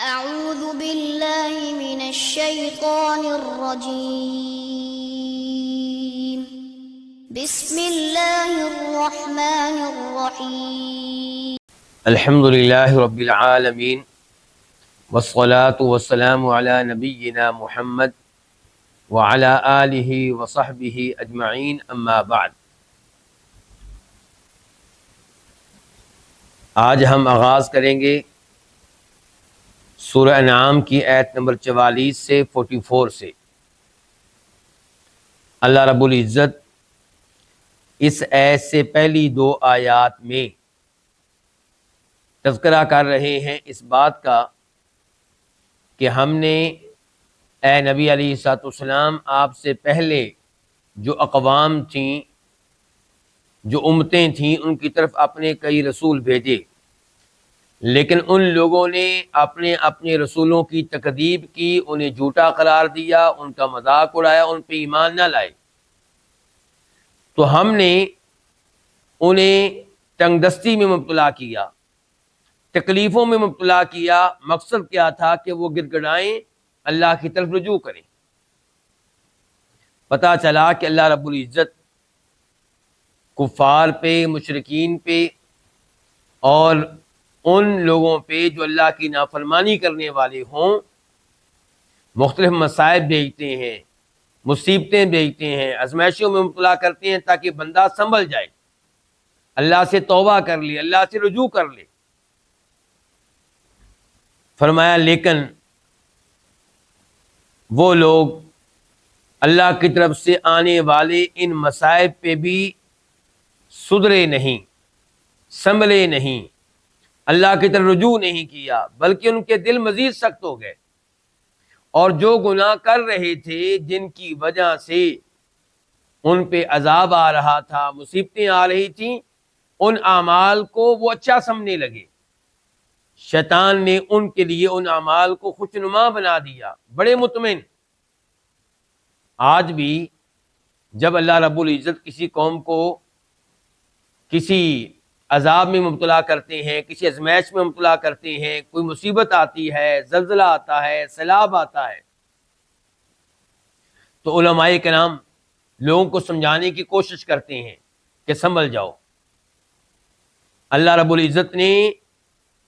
أعوذ بالله من الشيطان الرجيم بسم الله الرحمن الرحيم الحمد للہ رب العالمین والصلاة والسلام علی نبینا محمد وعلی آلہ وصحبہ اجمعین اما بعد۔ آج ہم آغاز کریں گے سورہ انعام کی آیت نمبر 44 سے 44 سے۔ اللہ رب العزت اس آیت سے پہلی دو آیات میں تذکرہ کر رہے ہیں اس بات کا کہ ہم نے اے نبی علیہ الصلوۃ والسلام آپ سے پہلے جو اقوام تھیں، جو امتیں تھیں، ان کی طرف اپنے کئی رسول بھیجے، لیکن ان لوگوں نے اپنے رسولوں کی تکذیب کی، انہیں جھوٹا قرار دیا، ان کا مذاق اڑایا، ان پہ ایمان نہ لائے۔ تو ہم نے انہیں تنگ دستی میں مبتلا کیا، تکلیفوں میں مبتلا کیا۔ مقصد کیا تھا کہ وہ گڑ گڑائیں، اللہ کی طرف رجوع کریں۔ پتہ چلا کہ اللہ رب العزت کفار پہ، مشرکین پہ اور ان لوگوں پہ جو اللہ کی نافرمانی کرنے والے ہوں مختلف مصائب بھیجتے ہیں، مصیبتیں بھیجتے ہیں، آزمائشوں میں مبتلا کرتے ہیں تاکہ بندہ سنبھل جائے، اللہ سے توبہ کر لے، اللہ سے رجوع کر لے۔ فرمایا لیکن وہ لوگ اللہ کی طرف سے آنے والے ان مصائب پہ بھی سدھرے نہیں، سنبھلے نہیں، اللہ کی طرف رجوع نہیں کیا، بلکہ ان کے دل مزید سخت ہو گئے، اور جو گناہ کر رہے تھے، جن کی وجہ سے ان پہ عذاب آ رہا تھا، مصیبتیں آ رہی تھیں، ان اعمال کو وہ اچھا سمجھنے لگے۔ شیطان نے ان کے لیے ان اعمال کو خوشنما بنا دیا، بڑے مطمئن۔ آج بھی جب اللہ رب العزت کسی قوم کو کسی عذاب میں مبتلا کرتے ہیں، کسی آزمائش میں مبتلا کرتے ہیں، کوئی مصیبت آتی ہے، زلزلہ آتا ہے، سیلاب آتا ہے، تو علماء کرام لوگوں کو سمجھانے کی کوشش کرتے ہیں کہ سنبھل جاؤ، اللہ رب العزت نے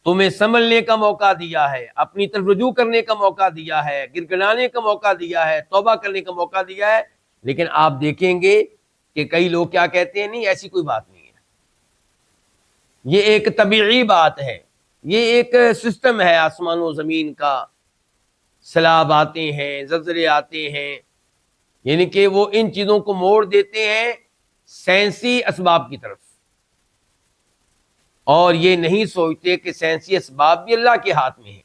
تمہیں سنبھلنے کا موقع دیا ہے، اپنی طرف رجوع کرنے کا موقع دیا ہے، گڑ گڑانے کا موقع دیا ہے، توبہ کرنے کا موقع دیا ہے۔ لیکن آپ دیکھیں گے کہ کئی لوگ کیا کہتے ہیں، نہیں ایسی کوئی بات نہیں ہے، یہ ایک طبیعی بات ہے، یہ ایک سسٹم ہے آسمان و زمین کا، سیلاب آتے ہیں، زلزلے آتے ہیں، یعنی کہ وہ ان چیزوں کو موڑ دیتے ہیں سائنسی اسباب کی طرف، اور یہ نہیں سوچتے کہ سائنسی اسباب بھی اللہ کے ہاتھ میں ہیں۔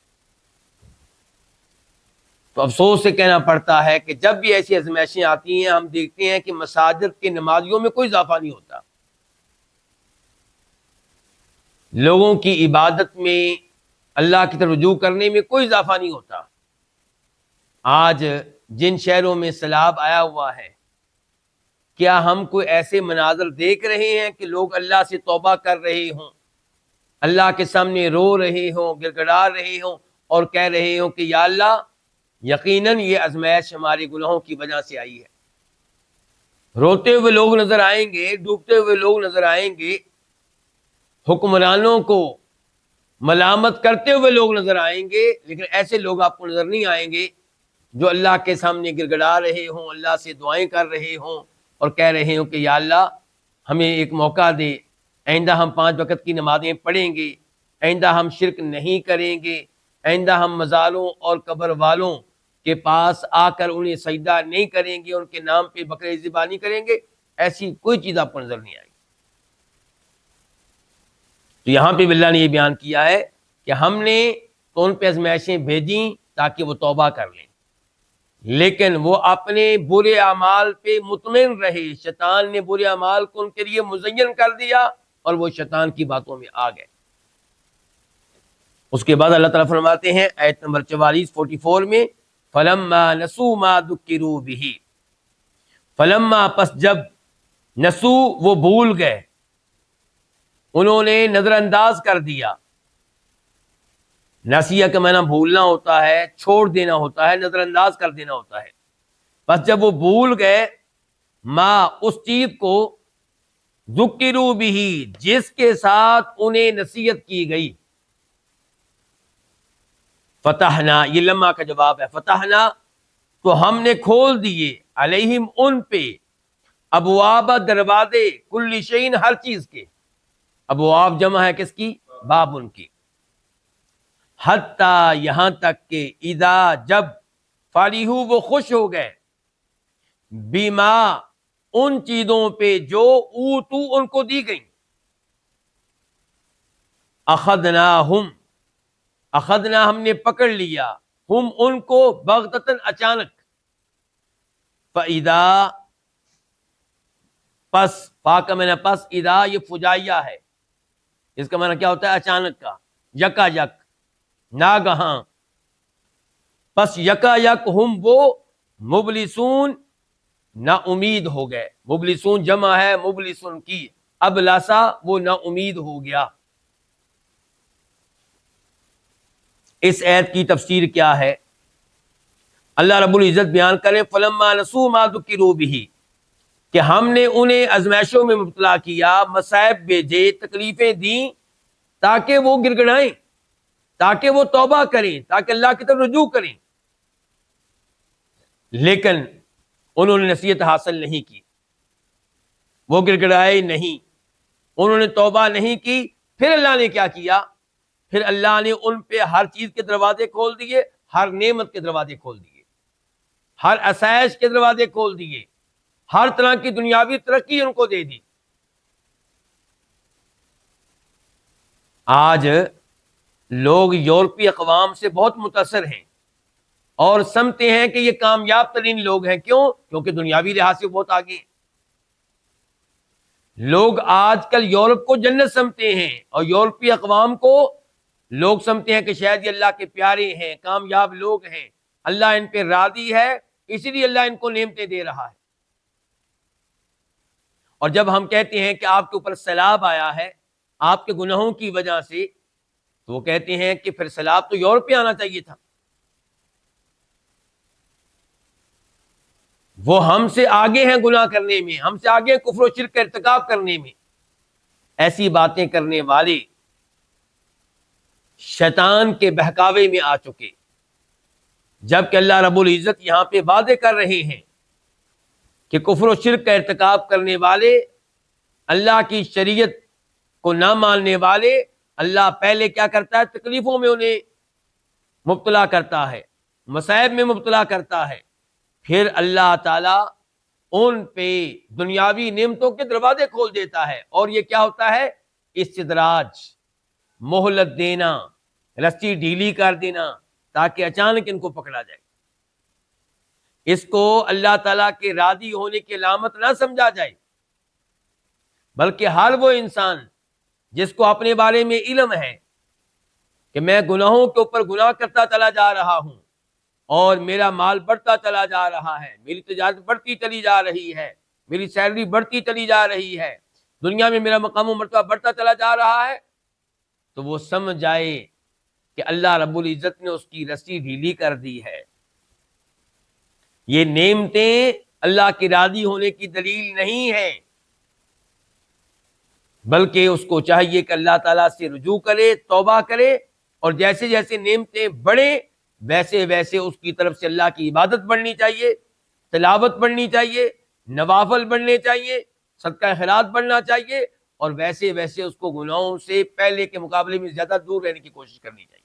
تو افسوس سے کہنا پڑتا ہے کہ جب بھی ایسی آزمائشیں آتی ہیں، ہم دیکھتے ہیں کہ مساجد کے نمازیوں میں کوئی اضافہ نہیں ہوتا، لوگوں کی عبادت میں، اللہ کی طرف رجوع کرنے میں کوئی اضافہ نہیں ہوتا۔ آج جن شہروں میں سیلاب آیا ہوا ہے، کیا ہم کوئی ایسے مناظر دیکھ رہے ہیں کہ لوگ اللہ سے توبہ کر رہے ہوں، اللہ کے سامنے رو رہے ہوں، گڑ گڑا رہے ہوں، اور کہہ رہے ہوں کہ یا اللہ یقیناً یہ آزمائش ہمارے گناہوں کی وجہ سے آئی ہے؟ روتے ہوئے لوگ نظر آئیں گے، ڈوبتے ہوئے لوگ نظر آئیں گے، حکمرانوں کو ملامت کرتے ہوئے لوگ نظر آئیں گے، لیکن ایسے لوگ آپ کو نظر نہیں آئیں گے جو اللہ کے سامنے گڑ گڑا رہے ہوں، اللہ سے دعائیں کر رہے ہوں، اور کہہ رہے ہوں کہ یا اللہ ہمیں ایک موقع دے، آئندہ ہم 5 وقت کی نمازیں پڑھیں گے، آئندہ ہم شرک نہیں کریں گے، آئندہ ہم مزاروں اور قبر والوں کے پاس آ کر انہیں سجدہ نہیں کریں گے، ان کے نام پہ بکرے ذبح نہیں کریں گے۔ ایسی کوئی چیز آپ کو نظر نہیں آئے گی۔ تو یہاں پہ اللہ نے یہ بیان کیا ہے کہ ہم نے تو ان پہ آزمائشیں بھیجیں تاکہ وہ توبہ کر لیں، لیکن وہ اپنے برے اعمال پہ مطمئن رہے۔ شیطان نے برے اعمال کو ان کے لیے مزین کر دیا، اور وہ شیطان کی باتوں میں آ گئے۔ اس کے بعد اللہ تعالیٰ فرماتے ہیں آیت نمبر 44 میں، فَلَمَّا نَسُوا مَا ذُكِّرُوا بِهِ، فَلَمَّا پس جب، نسو وہ بھول گئے، انہوں نے نظر انداز کر دیا، نسیہ کا معنی بھولنا ہوتا ہے، چھوڑ دینا ہوتا ہے، نظر انداز کر دینا ہوتا ہے. بس جب وہ بھول گئے ما اس چیز کو ذکروا بھی جس کے ساتھ انہیں نصیحت کی گئی، فتحنا یہ لمحہ کا جواب ہے، فتحنا تو ہم نے کھول دیے علیہم ان پہ ابواب دروازے کل شیء ہر چیز کے. ابواب جمع ہے کس کی؟ باب ان کی. حتیٰ یہاں تک کہ اذا جب فریحو وہ خوش ہو گئے بما ان چیزوں پہ جو اوتو ان کو دی گئی، اخذنا ہم نے پکڑ لیا ہم ان کو بغتتاً اچانک. فاذا پس فا کا معنی پس، اذا یہ فجائیہ ہے، اس کا معنی کیا ہوتا ہے؟ اچانک کا، یکا یک، ناگہاں. پس یکا یک ہم وہ مبلسون نا امید ہو گئے. مبلسون جمع ہے مبلسون کی، اب لاسا وہ نا امید ہو گیا. اس آیت کی تفسیر کیا ہے؟ اللہ رب العزت بیان کرے فلما نسوا ما ذکروا به کہ ہم نے انہیں ازمائشوں میں مبتلا کیا، مصائب بھیجے، تکلیفیں دیں تاکہ وہ گڑ گڑائیں، تاکہ وہ توبہ کریں، تاکہ اللہ کی طرف رجوع کریں. لیکن انہوں نے نصیحت حاصل نہیں کی، وہ گڑ گڑائے نہیں، انہوں نے توبہ نہیں کی. پھر اللہ نے کیا کیا؟ پھر اللہ نے ان پہ ہر چیز کے دروازے کھول دیے، ہر نعمت کے دروازے کھول دیے، ہر آسائش کے دروازے کھول دیے، ہر طرح کی دنیاوی ترقی ان کو دے دی. آج لوگ یورپی اقوام سے بہت متاثر ہیں اور سمجھتے ہیں کہ یہ کامیاب ترین لوگ ہیں. کیوں؟ کیونکہ دنیاوی لحاظ سے بہت آگے ہیں. لوگ آج کل یورپ کو جنت سمجھتے ہیں اور یورپی اقوام کو لوگ سمجھتے ہیں کہ شاید یہ اللہ کے پیارے ہیں، کامیاب لوگ ہیں، اللہ ان پہ راضی ہے، اسی لیے اللہ ان کو نعمتیں دے رہا ہے. اور جب ہم کہتے ہیں کہ آپ کے اوپر سیلاب آیا ہے آپ کے گناہوں کی وجہ سے، تو وہ کہتے ہیں کہ پھر سیلاب تو یورپ پہ آنا چاہیے تھا، وہ ہم سے آگے ہیں گناہ کرنے میں، ہم سے آگے کفر و شرک کا ارتکاب کرنے میں. ایسی باتیں کرنے والے شیطان کے بہکاوے میں آ چکے، جبکہ اللہ رب العزت یہاں پہ واضح کر رہے ہیں کہ کفر و شرک کا ارتکاب کرنے والے، اللہ کی شریعت کو نہ ماننے والے، اللہ پہلے کیا کرتا ہے؟ تکلیفوں میں انہیں مبتلا کرتا ہے، مصائب میں مبتلا کرتا ہے. پھر اللہ تعالی ان پہ دنیاوی نعمتوں کے دروازے کھول دیتا ہے. اور یہ کیا ہوتا ہے؟ استدراج، مہلت دینا، رسی ڈھیلی کر دینا تاکہ اچانک ان کو پکڑا جائے. اس کو اللہ تعالیٰ کے راضی ہونے کی علامت نہ سمجھا جائے، بلکہ ہر وہ انسان جس کو اپنے بارے میں علم ہے کہ میں گناہوں کے اوپر گناہ کرتا چلا جا رہا ہوں اور میرا مال بڑھتا چلا جا رہا ہے، میری تجارت بڑھتی چلی جا رہی ہے، میری سیلری بڑھتی چلی جا رہی ہے، دنیا میں میرا مقام و مرتبہ بڑھتا چلا جا رہا ہے، تو وہ سمجھ جائے کہ اللہ رب العزت نے اس کی رسی ڈھیلی کر دی ہے. یہ نعمتیں اللہ کی راضی ہونے کی دلیل نہیں ہے، بلکہ اس کو چاہیے کہ اللہ تعالیٰ سے رجوع کرے، توبہ کرے، اور جیسے جیسے نعمتیں بڑھیں ویسے ویسے اس کی طرف سے اللہ کی عبادت بڑھنی چاہیے، تلاوت بڑھنی چاہیے، نوافل بڑھنے چاہیے، صدقہ خیرات بڑھنا چاہیے، اور ویسے ویسے اس کو گناہوں سے پہلے کے مقابلے میں زیادہ دور رہنے کی کوشش کرنی چاہیے.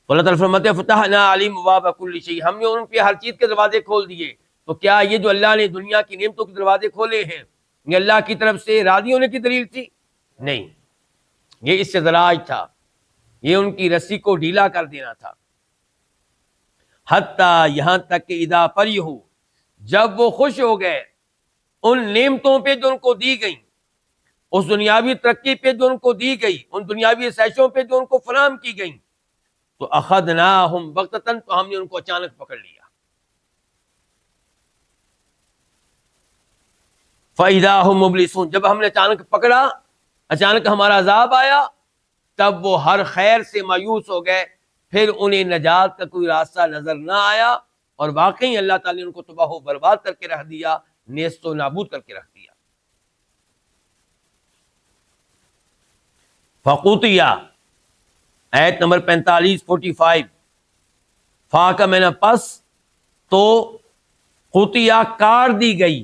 اللہ تعالیٰ فرماتے ہیں فتحنا علیہم ابواب کل شیء، ہم نے ان پہ ہر چیز کے دروازے کھول دیے. تو کیا یہ جو اللہ نے دنیا کی نعمتوں کے دروازے کھولے ہیں یہ اللہ کی طرف سے راضی ہونے کی دلیل تھی؟ نہیں، یہ استدراج تھا، یہ ان کی رسی کو ڈھیلا کر دینا تھا. حتیٰ یہاں تک کہ اذا فریحوا جب وہ خوش ہو گئے ان نعمتوں پہ جو ان کو دی گئیں، اس دنیاوی ترقی پہ جو ان کو دی گئی، ان دنیاوی آسائشوں پہ جو ان کو فراہم کی گئیں، تو اخذناہم بغتتاً تو ہم نے ان کو اچانک پکڑ لیا. فَإِذَا هُمْ مُبْلِسُونَ جب ہم نے اچانک پکڑا، اچانک ہمارا عذاب آیا، تب وہ ہر خیر سے مایوس ہو گئے، پھر انہیں نجات کا کوئی راستہ نظر نہ آیا، اور واقعی اللہ تعالیٰ نے ان کو تباہ و برباد کر کے رکھ دیا، نیست و نابود کر کے رکھ دیا۔ فقوتیہ آیت نمبر 45 فا کا میں نے پس تو قوتیہ کار دی گئی،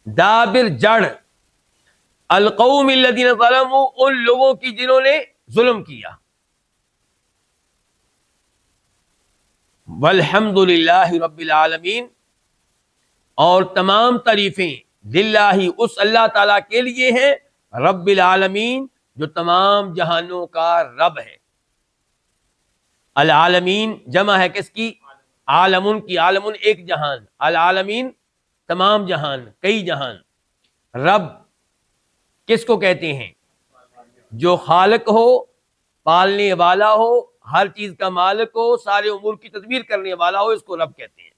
دابر جڑ، القوم الذین ظلموا ان لوگوں کی جنہوں نے ظلم کیا۔ والحمد للہ رب العالمین، اور تمام تعریفیں للہ اس اللہ تعالیٰ کے لیے ہیں، رب العالمین جو تمام جہانوں کا رب ہے۔ العالمین جمع ہے کس کی؟ عالمن کی، عالمن ایک جہان، العالمین تمام جہان، کئی جہان۔ رب کس کو کہتے ہیں؟ جو خالق ہو، پالنے والا ہو، ہر چیز کا مالک ہو، سارے امور کی تدبیر کرنے والا ہو، اس کو رب کہتے ہیں۔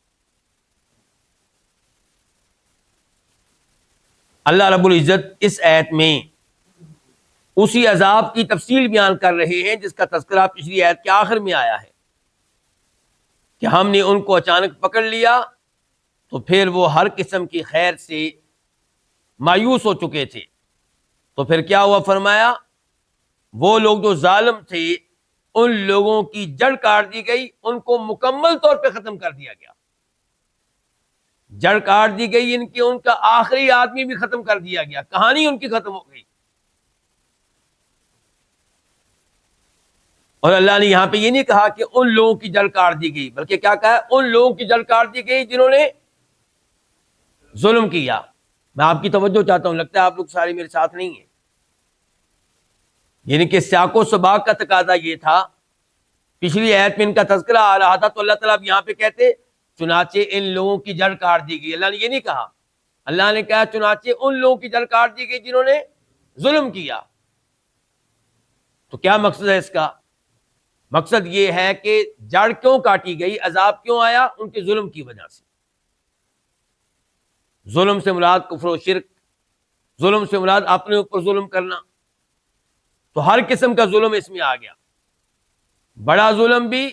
اللہ رب العزت اس آیت میں اسی عذاب کی تفصیل بیان کر رہے ہیں جس کا تذکرہ پچھلی آیت کے آخر میں آیا ہے، کہ ہم نے ان کو اچانک پکڑ لیا تو پھر وہ ہر قسم کی خیر سے مایوس ہو چکے تھے، تو پھر کیا ہوا؟ فرمایا وہ لوگ جو ظالم تھے ان لوگوں کی جڑ کاٹ دی گئی، ان کو مکمل طور پہ ختم کر دیا گیا۔ جڑ کاٹ دی گئی ان کی، ان کا آخری آدمی بھی ختم کر دیا گیا، کہانی ان کی ختم ہو گئی۔ اور اللہ نے یہاں پہ یہ نہیں کہا کہ ان لوگوں کی جڑ کاٹ دی گئی، بلکہ کیا کہا؟ ان لوگوں کی جڑ کاٹ دی گئی جنہوں نے ظلم کیا۔ میں آپ کی توجہ چاہتا ہوں، لگتا ہے آپ لوگ سارے میرے ساتھ نہیں ہیں۔ یعنی کہ سیاق و سباق کا تقاضا یہ تھا، پچھلی آیت میں ان کا تذکرہ آ رہا تھا تو اللہ تعالیٰ اب یہاں پہ کہتے چنانچہ ان لوگوں کی جڑ کاٹ دی گئی۔ اللہ نے یہ نہیں کہا، اللہ نے کہا چنانچہ ان لوگوں کی جڑ کاٹ دی گئی جنہوں نے ظلم کیا۔ تو کیا مقصد ہے اس کا؟ مقصد یہ ہے کہ جڑ کیوں کاٹی گئی، عذاب کیوں آیا؟ ان کے ظلم کی وجہ سے۔ ظلم سے مراد کفر و شرک، ظلم سے مراد اپنے اوپر ظلم کرنا، تو ہر قسم کا ظلم اس میں آ گیا، بڑا ظلم بھی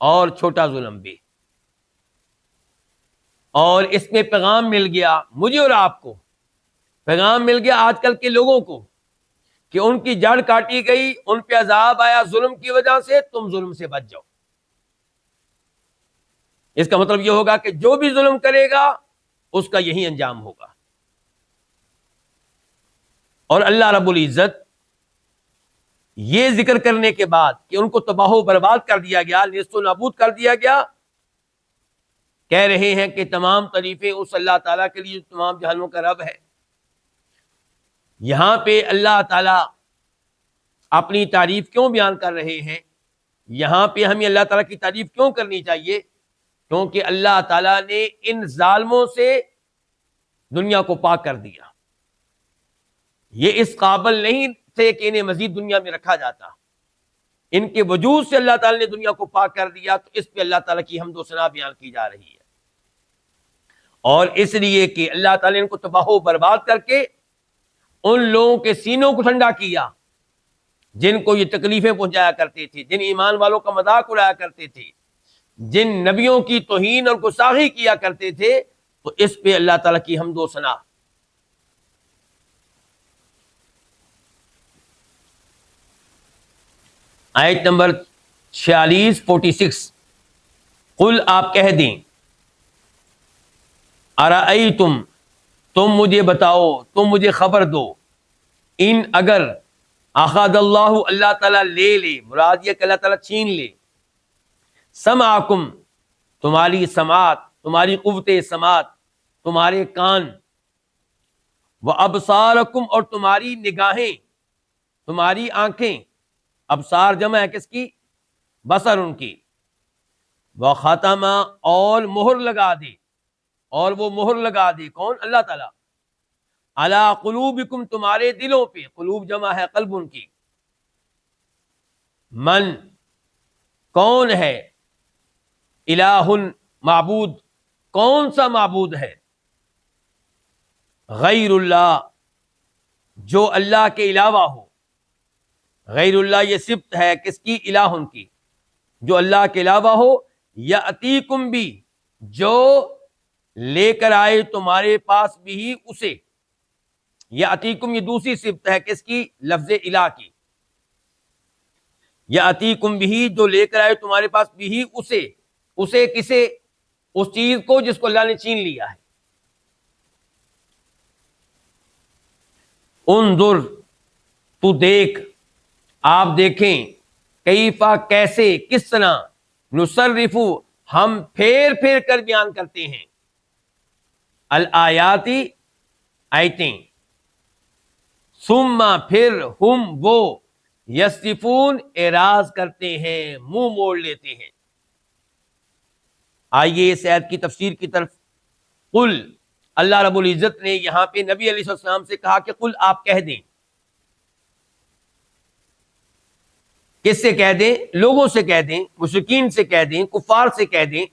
اور چھوٹا ظلم بھی۔ اور اس میں پیغام مل گیا مجھے اور آپ کو، پیغام مل گیا آج کل کے لوگوں کو کہ ان کی جڑ کاٹی گئی، ان پہ عذاب آیا ظلم کی وجہ سے، تم ظلم سے بچ جاؤ۔ اس کا مطلب یہ ہوگا کہ جو بھی ظلم کرے گا اس کا یہی انجام ہوگا۔ اور اللہ رب العزت یہ ذکر کرنے کے بعد کہ ان کو تباہ و برباد کر دیا گیا، نیست و نابود کر دیا گیا، کہہ رہے ہیں کہ تمام تعریفیں اس اللہ تعالیٰ کے لیے جو تمام جہانوں کا رب ہے۔ یہاں پہ اللہ تعالیٰ اپنی تعریف کیوں بیان کر رہے ہیں؟ یہاں پہ ہمیں اللہ تعالیٰ کی تعریف کیوں کرنی چاہیے؟ کیونکہ اللہ تعالیٰ نے ان ظالموں سے دنیا کو پاک کر دیا۔ یہ اس قابل نہیں تھے کہ انہیں مزید دنیا میں رکھا جاتا، ان کے وجود سے اللہ تعالیٰ نے دنیا کو پاک کر دیا، تو اس پہ اللہ تعالیٰ کی حمد و ثنا بیان کی جا رہی ہے۔ اور اس لیے کہ اللہ تعالیٰ نے ان کو تباہ و برباد کر کے ان لوگوں کے سینوں کو ٹھنڈا کیا جن کو یہ تکلیفیں پہنچایا کرتے تھے، جن ایمان والوں کا مذاق اڑایا کرتے تھے، جن نبیوں کی توہین اور گستاخی کیا کرتے تھے، تو اس پہ اللہ تعالیٰ کی حمد و ثنا۔ آیت نمبر 46 قل آپ کہہ دیں، ارأیتم تم مجھے بتاؤ، تم مجھے خبر دو، ان اگر اخذ اللہ اللہ تعالیٰ لے لے، مراد یہ کہ اللہ تعالیٰ چھین لے، سمعکم تمہاری سماعت، تمہاری قوت سماعت، تمہارے کان، وابصارکم اور تمہاری نگاہیں، تمہاری آنکھیں، ابصار جمع ہے کس کی؟ بصر ان کی، وختم اور مہر لگا دے، اور وہ مہر لگا دے کون؟ اللہ تعالیٰ، علی قلوبکم تمہارے دلوں پہ، قلوب جمع ہے قلب ان کی، من کون ہے، الہ معبود کون سا معبود ہے، غیر اللہ جو اللہ کے علاوہ ہو، غیر اللہ یہ صفت ہے کس کی؟ الہن کی، جو اللہ کے علاوہ ہو، یاتیکم بھی، جو لے کر آئے تمہارے پاس بھی اسے، یاتیکم یہ دوسری صفت ہے کس کی؟ لفظ الہ کی، یاتیکم بھی جو لے کر آئے تمہارے پاس بھی اسے، اسے کسے؟ اس چیز کو جس کو اللہ نے چھین لیا ہے۔ انظر تو دیکھ، آپ دیکھیں، کیفا کیسے، کس طرح، نصرفو ہم پھیر پھیر کر بیان کرتے ہیں، الآیاتی آیتیں، ثم پھر ہم وہ، یصفون اعراض کرتے ہیں، منہ موڑ لیتے ہیں۔ آئیے اس آیت کی تفسیر کی طرف۔ قل، اللہ رب العزت نے یہاں پہ نبی علیہ السلام سے کہا کہ قل آپ کہہ دیں۔ کس سے کہہ دیں؟ لوگوں سے کہہ دیں، مشرکین سے کہہ دیں، کفار سے کہہ دیں۔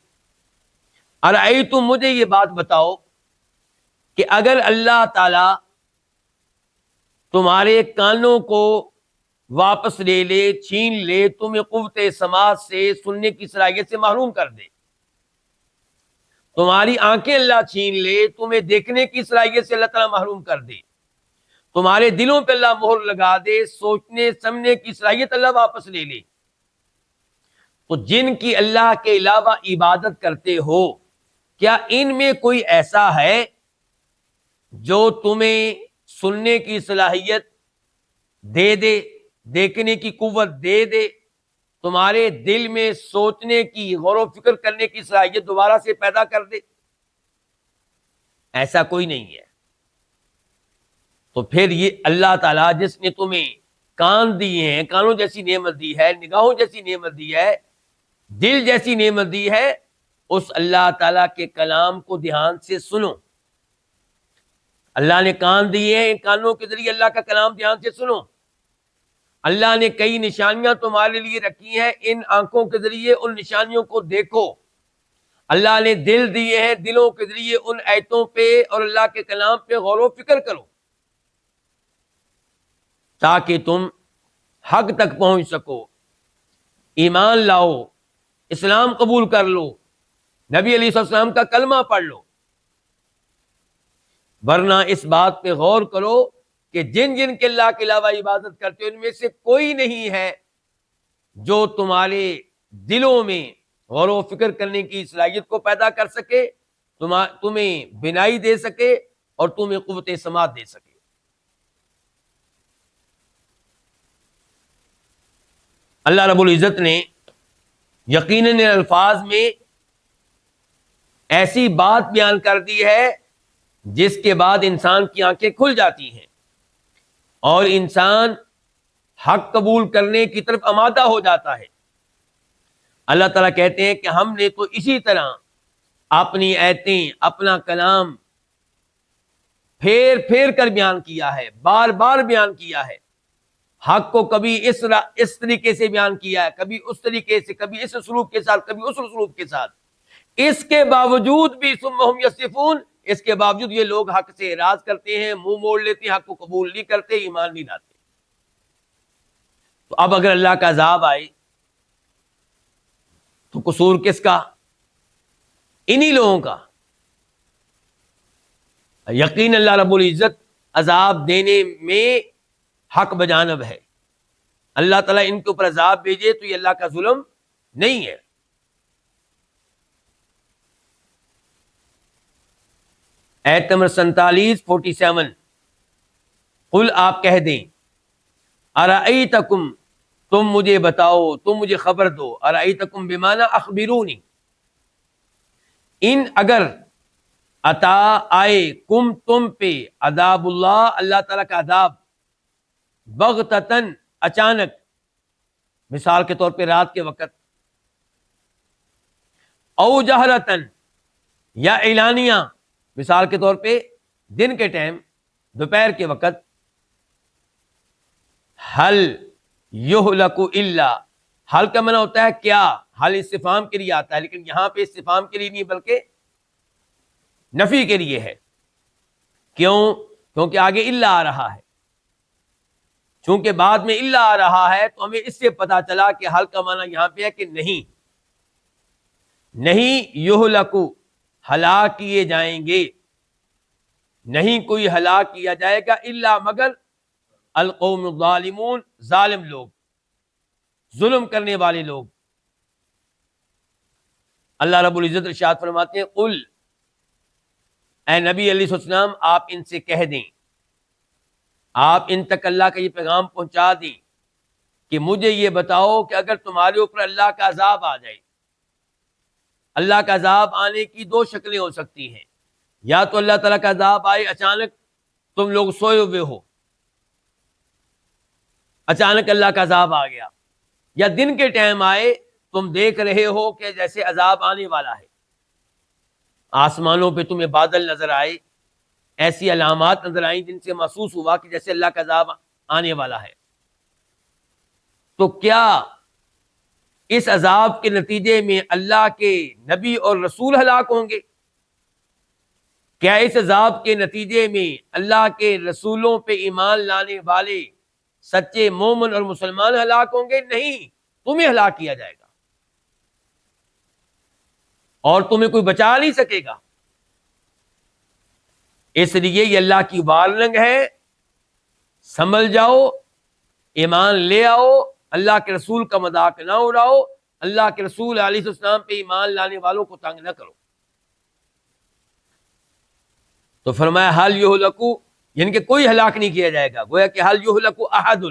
ارأیتم مجھے یہ بات بتاؤ کہ اگر اللہ تعالی تمہارے کانوں کو واپس لے لے، چھین لے، تمہیں قوت سماعت سے، سننے کی صلاحیت سے محروم کر دے، تمہاری آنکھیں اللہ چھین لے، تمہیں دیکھنے کی صلاحیت سے اللہ تعالیٰ محروم کر دے، تمہارے دلوں پہ اللہ مہر لگا دے، سوچنے سمجھنے کی صلاحیت اللہ واپس لے لے، تو جن کی اللہ کے علاوہ عبادت کرتے ہو، کیا ان میں کوئی ایسا ہے جو تمہیں سننے کی صلاحیت دے دے، دیکھنے کی قوت دے دے، تمہارے دل میں سوچنے کی، غور و فکر کرنے کی صلاحیت دوبارہ سے پیدا کر دے؟ ایسا کوئی نہیں ہے۔ تو پھر یہ اللہ تعالیٰ جس نے تمہیں کان دیے ہیں، کانوں جیسی نعمت دی ہے، نگاہوں جیسی نعمت دی ہے، دل جیسی نعمت دی ہے، اس اللہ تعالیٰ کے کلام کو دھیان سے سنو۔ اللہ نے کان دیے ہیں، ان کانوں کے ذریعے اللہ کا کلام دھیان سے سنو۔ اللہ نے کئی نشانیاں تمہارے لیے رکھی ہیں، ان آنکھوں کے ذریعے ان نشانیوں کو دیکھو۔ اللہ نے دل دیے ہیں، دلوں کے ذریعے ان آیتوں پہ اور اللہ کے کلام پہ غور و فکر کرو، تاکہ تم حق تک پہنچ سکو، ایمان لاؤ، اسلام قبول کر لو، نبی علیہ السلام کا کلمہ پڑھ لو۔ ورنہ اس بات پہ غور کرو کہ جن جن کے اللہ کے علاوہ عبادت کرتے ہو، ان میں سے کوئی نہیں ہے جو تمہارے دلوں میں غور و فکر کرنے کی صلاحیت کو پیدا کر سکے، تمہیں بینائی دے سکے اور تمہیں قوت سماعت دے سکے۔ اللہ رب العزت نے یقیناً الفاظ میں ایسی بات بیان کر دی ہے جس کے بعد انسان کی آنکھیں کھل جاتی ہیں اور انسان حق قبول کرنے کی طرف آمادہ ہو جاتا ہے۔ اللہ تعالیٰ کہتے ہیں کہ ہم نے تو اسی طرح اپنی آیتیں، اپنا کلام پھیر پھیر کر بیان کیا ہے، بار بار بیان کیا ہے۔ حق کو کبھی اس طریقے سے بیان کیا ہے، کبھی اس طریقے سے، کبھی اس اسلوب کے ساتھ، کبھی اس اسلوب کے ساتھ۔ اس کے باوجود بھی ثم ہم یصفون، اس کے باوجود یہ لوگ حق سے اعراض کرتے ہیں، منہ موڑ لیتے ہیں، حق کو قبول نہیں کرتے، ایمان نہیں لاتے۔ تو اب اگر اللہ کا عذاب آئے تو قصور کس کا؟ انہی لوگوں کا۔ یقین اللہ رب العزت عذاب دینے میں حق بجانب ہے۔ اللہ تعالیٰ ان کے اوپر عذاب بھیجے تو یہ اللہ کا ظلم نہیں ہے۔ ایت نمبر 47 قل آپ کہہ دیں، ارأیتکم تم مجھے بتاؤ، تم مجھے خبر دو، ارأیتکم بمعنی اخبرونی، ان اگر عطا آئے کم تم پہ عذاب اللہ، اللہ تعالیٰ کا عذاب، بغتتن اچانک، مثال کے طور پہ رات کے وقت، او جہرتن یا اعلانیہ، مثال کے طور پہ دن کے ٹائم، دوپہر کے وقت، حل یہلک الا، حل کا معنی ہوتا ہے کیا، حل استفہام کے لیے آتا ہے، لیکن یہاں پہ استفہام کے لیے نہیں بلکہ نفی کے لیے ہے۔ کیوں؟ کیونکہ آگے الا آ رہا ہے، چونکہ بعد میں الا آ رہا ہے تو ہمیں اس سے پتا چلا کہ حل کا معنی یہاں پہ ہے کہ نہیں یہلکو ہلاک کیے جائیں گے، نہیں کوئی ہلاک کیا جائے گا الا مگر القوم الظالمون، ظالم لوگ، ظلم کرنے والے لوگ۔ اللہ رب العزت ارشاد فرماتے ہیں قل، اے نبی علیہ السلام آپ ان سے کہہ دیں، آپ ان تک اللہ کا یہ پیغام پہنچا دیں کہ مجھے یہ بتاؤ کہ اگر تمہارے اوپر اللہ کا عذاب آ جائے، اللہ کا عذاب آنے کی دو شکلیں ہو سکتی ہیں، یا تو اللہ تعالیٰ کا عذاب آئے اچانک، تم لوگ سوئے ہوئے ہو، اچانک اللہ کا عذاب آ گیا، یا دن کے ٹائم آئے، تم دیکھ رہے ہو کہ جیسے عذاب آنے والا ہے، آسمانوں پہ تمہیں بادل نظر آئے، ایسی علامات نظر آئیں جن سے محسوس ہوا کہ جیسے اللہ کا عذاب آنے والا ہے، تو کیا اس عذاب کے نتیجے میں اللہ کے نبی اور رسول ہلاک ہوں گے؟ کیا اس عذاب کے نتیجے میں اللہ کے رسولوں پہ ایمان لانے والے سچے مومن اور مسلمان ہلاک ہوں گے؟ نہیں، تمہیں ہلاک کیا جائے گا اور تمہیں کوئی بچا نہیں سکے گا۔ اس لیے یہ اللہ کی وارننگ ہے، سنبھل جاؤ، ایمان لے آؤ، اللہ کے رسول کا مذاق نہ اڑاؤ، اللہ کے رسول علیہ السلام پہ ایمان لانے والوں کو تنگ نہ کرو۔ تو فرمایا حل یہلکو، یعنی کہ کوئی ہلاک نہیں کیا جائے گا، گویا کہ حل یہلکو احد،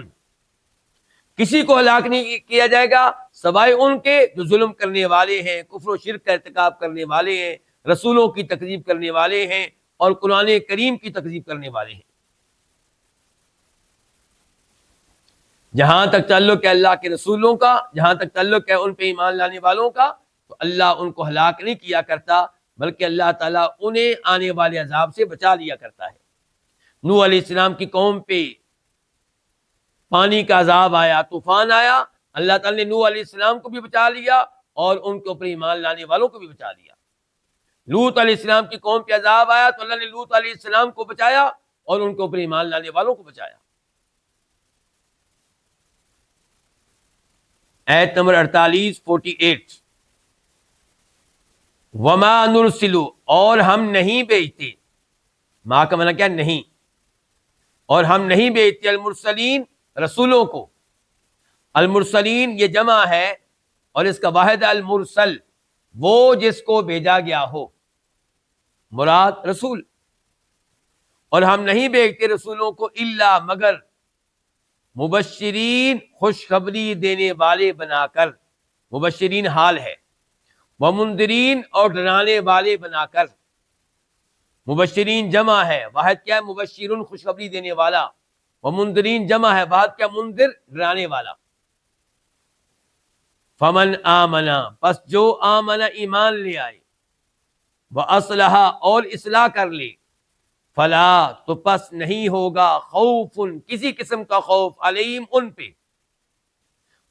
کسی کو ہلاک نہیں کیا جائے گا سوائے ان کے جو ظلم کرنے والے ہیں، کفر و شرک کا ارتکاب کرنے والے ہیں، رسولوں کی تکذیب کرنے والے ہیں اور قرآن کریم کی تکذیب کرنے والے ہیں۔ جہاں تک تعلق ہے اللہ کے رسولوں کا، جہاں تک تعلق ہے ان پہ ایمان لانے والوں کا، تو اللہ ان کو ہلاک نہیں کیا کرتا، بلکہ اللہ تعالیٰ انہیں آنے والے عذاب سے بچا لیا کرتا ہے۔ نوح علیہ السلام کی قوم پہ پانی کا عذاب آیا، طوفان آیا، اللہ تعالیٰ نے نوح علیہ السلام کو بھی بچا لیا اور ان کے اوپر ایمان لانے والوں کو بھی بچا لیا۔ لوط علیہ السلام کی قوم پہ عذاب آیا تو اللہ نے لوط علیہ السلام کو بچایا اور ان کے اوپر ایمان لانے والوں کو بچایا۔ آیت نمبر 48 وما نرسلو، اور ہم نہیں بھیجتے، ما کا معنی کیا؟ نہیں، اور ہم نہیں بھیجتے المرسلین، رسولوں کو۔ المرسلین یہ جمع ہے اور اس کا واحد المرسل، وہ جس کو بھیجا گیا ہو، مراد رسول۔ اور ہم نہیں بھیجتے رسولوں کو الا مگر مبشرین، خوشخبری دینے والے بنا کر، مبشرین حال ہے، ومنذرین، اور ڈرانے والے بنا کر۔ مبشرین جمع ہے، واحد کیا ہے؟ مبشرون، خوشخبری دینے والا، ومنذرین جمع ہے، واحد کیا؟ منذر، ڈرانے والا۔ فمن آمنا، پس جو آمنا ایمان لے آئے، وَأَصْلَحَ، اور اصلاح کر لے، فلا، تو پس نہیں ہوگا خوف، کسی قسم کا خوف، علیہم، ان پہ،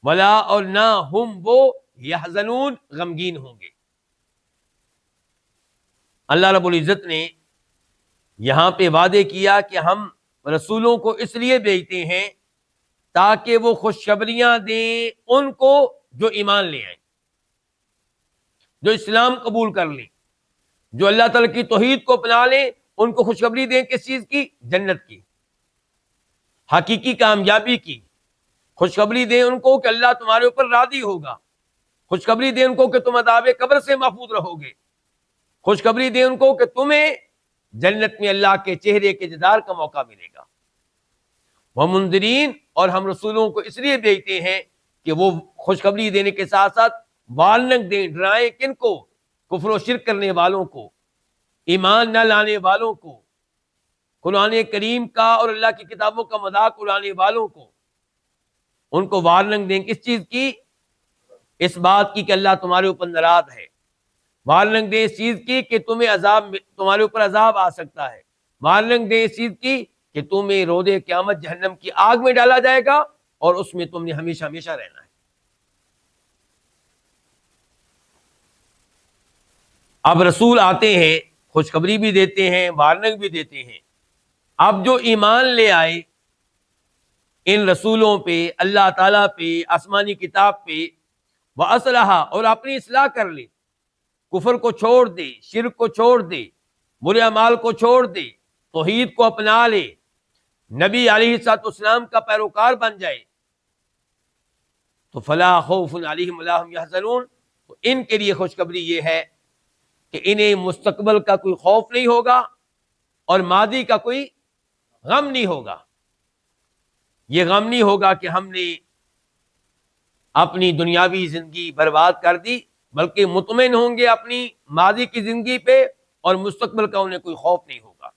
ولا، اور نہ ہم وہ، یحزنون، غمگین ہوں گے۔ اللہ رب العزت نے یہاں پہ وعدے کیا کہ ہم رسولوں کو اس لیے بھیجتے ہیں تاکہ وہ خوشخبریاں دیں ان کو جو ایمان لے آئیں، جو اسلام قبول کر لیں، جو اللہ تعالیٰ کی توحید کو اپنا لیں، ان کو خوشخبری دیں کس چیز کی؟ جنت کی، حقیقی کامیابی کی۔ خوشخبری دیں ان کو کہ اللہ تمہارے اوپر راضی ہوگا، خوشخبری دیں ان کو کہ تم عذاب قبر سے محفوظ رہو گے، خوشخبری دیں ان کو کہ تمہیں جنت میں اللہ کے چہرے کے دیدار کا موقع ملے گا۔ ومنذرین، اور ہم رسولوں کو اس لیے بھیجتے ہیں کہ وہ خوشخبری دینے کے ساتھ ساتھ وارننگ دیں، ڈرائیں، کن کو؟ کفر و شرک کرنے والوں کو، ایمان نہ لانے والوں کو، قرآن کریم کا اور اللہ کی کتابوں کا مذاق اڑانے والوں کو، ان کو وارننگ دیں کس چیز کی؟ اس بات کی کہ اللہ تمہارے اوپر ناراض ہے، وارننگ دیں اس چیز کی کہ تمہارے اوپر عذاب آ سکتا ہے، وارننگ دیں اس چیز کی کہ تمہیں روز قیامت جہنم کی آگ میں ڈالا جائے گا اور اس میں تم نے ہمیشہ ہمیشہ رہنا ہے۔ اب رسول آتے ہیں، خوشخبری بھی دیتے ہیں، وارننگ بھی دیتے ہیں۔ اب جو ایمان لے آئے ان رسولوں پہ، اللہ تعالیٰ پہ، آسمانی کتاب پہ، وَأَصْلَحَ اور اپنی اصلاح کر لے، کفر کو چھوڑ دے، شرک کو چھوڑ دے، برے اعمال کو چھوڑ دے، توحید کو اپنا لے، نبی علیہ الصلوۃ والسلام کا پیروکار بن جائے، تو فلا خوف علیہم ولا هم يحزنون، تو ان کے لیے خوشخبری یہ ہے کہ انہیں مستقبل کا کوئی خوف نہیں ہوگا اور ماضی کا کوئی غم نہیں ہوگا۔ یہ غم نہیں ہوگا کہ ہم نے اپنی دنیاوی زندگی برباد کر دی، بلکہ مطمئن ہوں گے اپنی ماضی کی زندگی پہ، اور مستقبل کا انہیں کوئی خوف نہیں ہوگا۔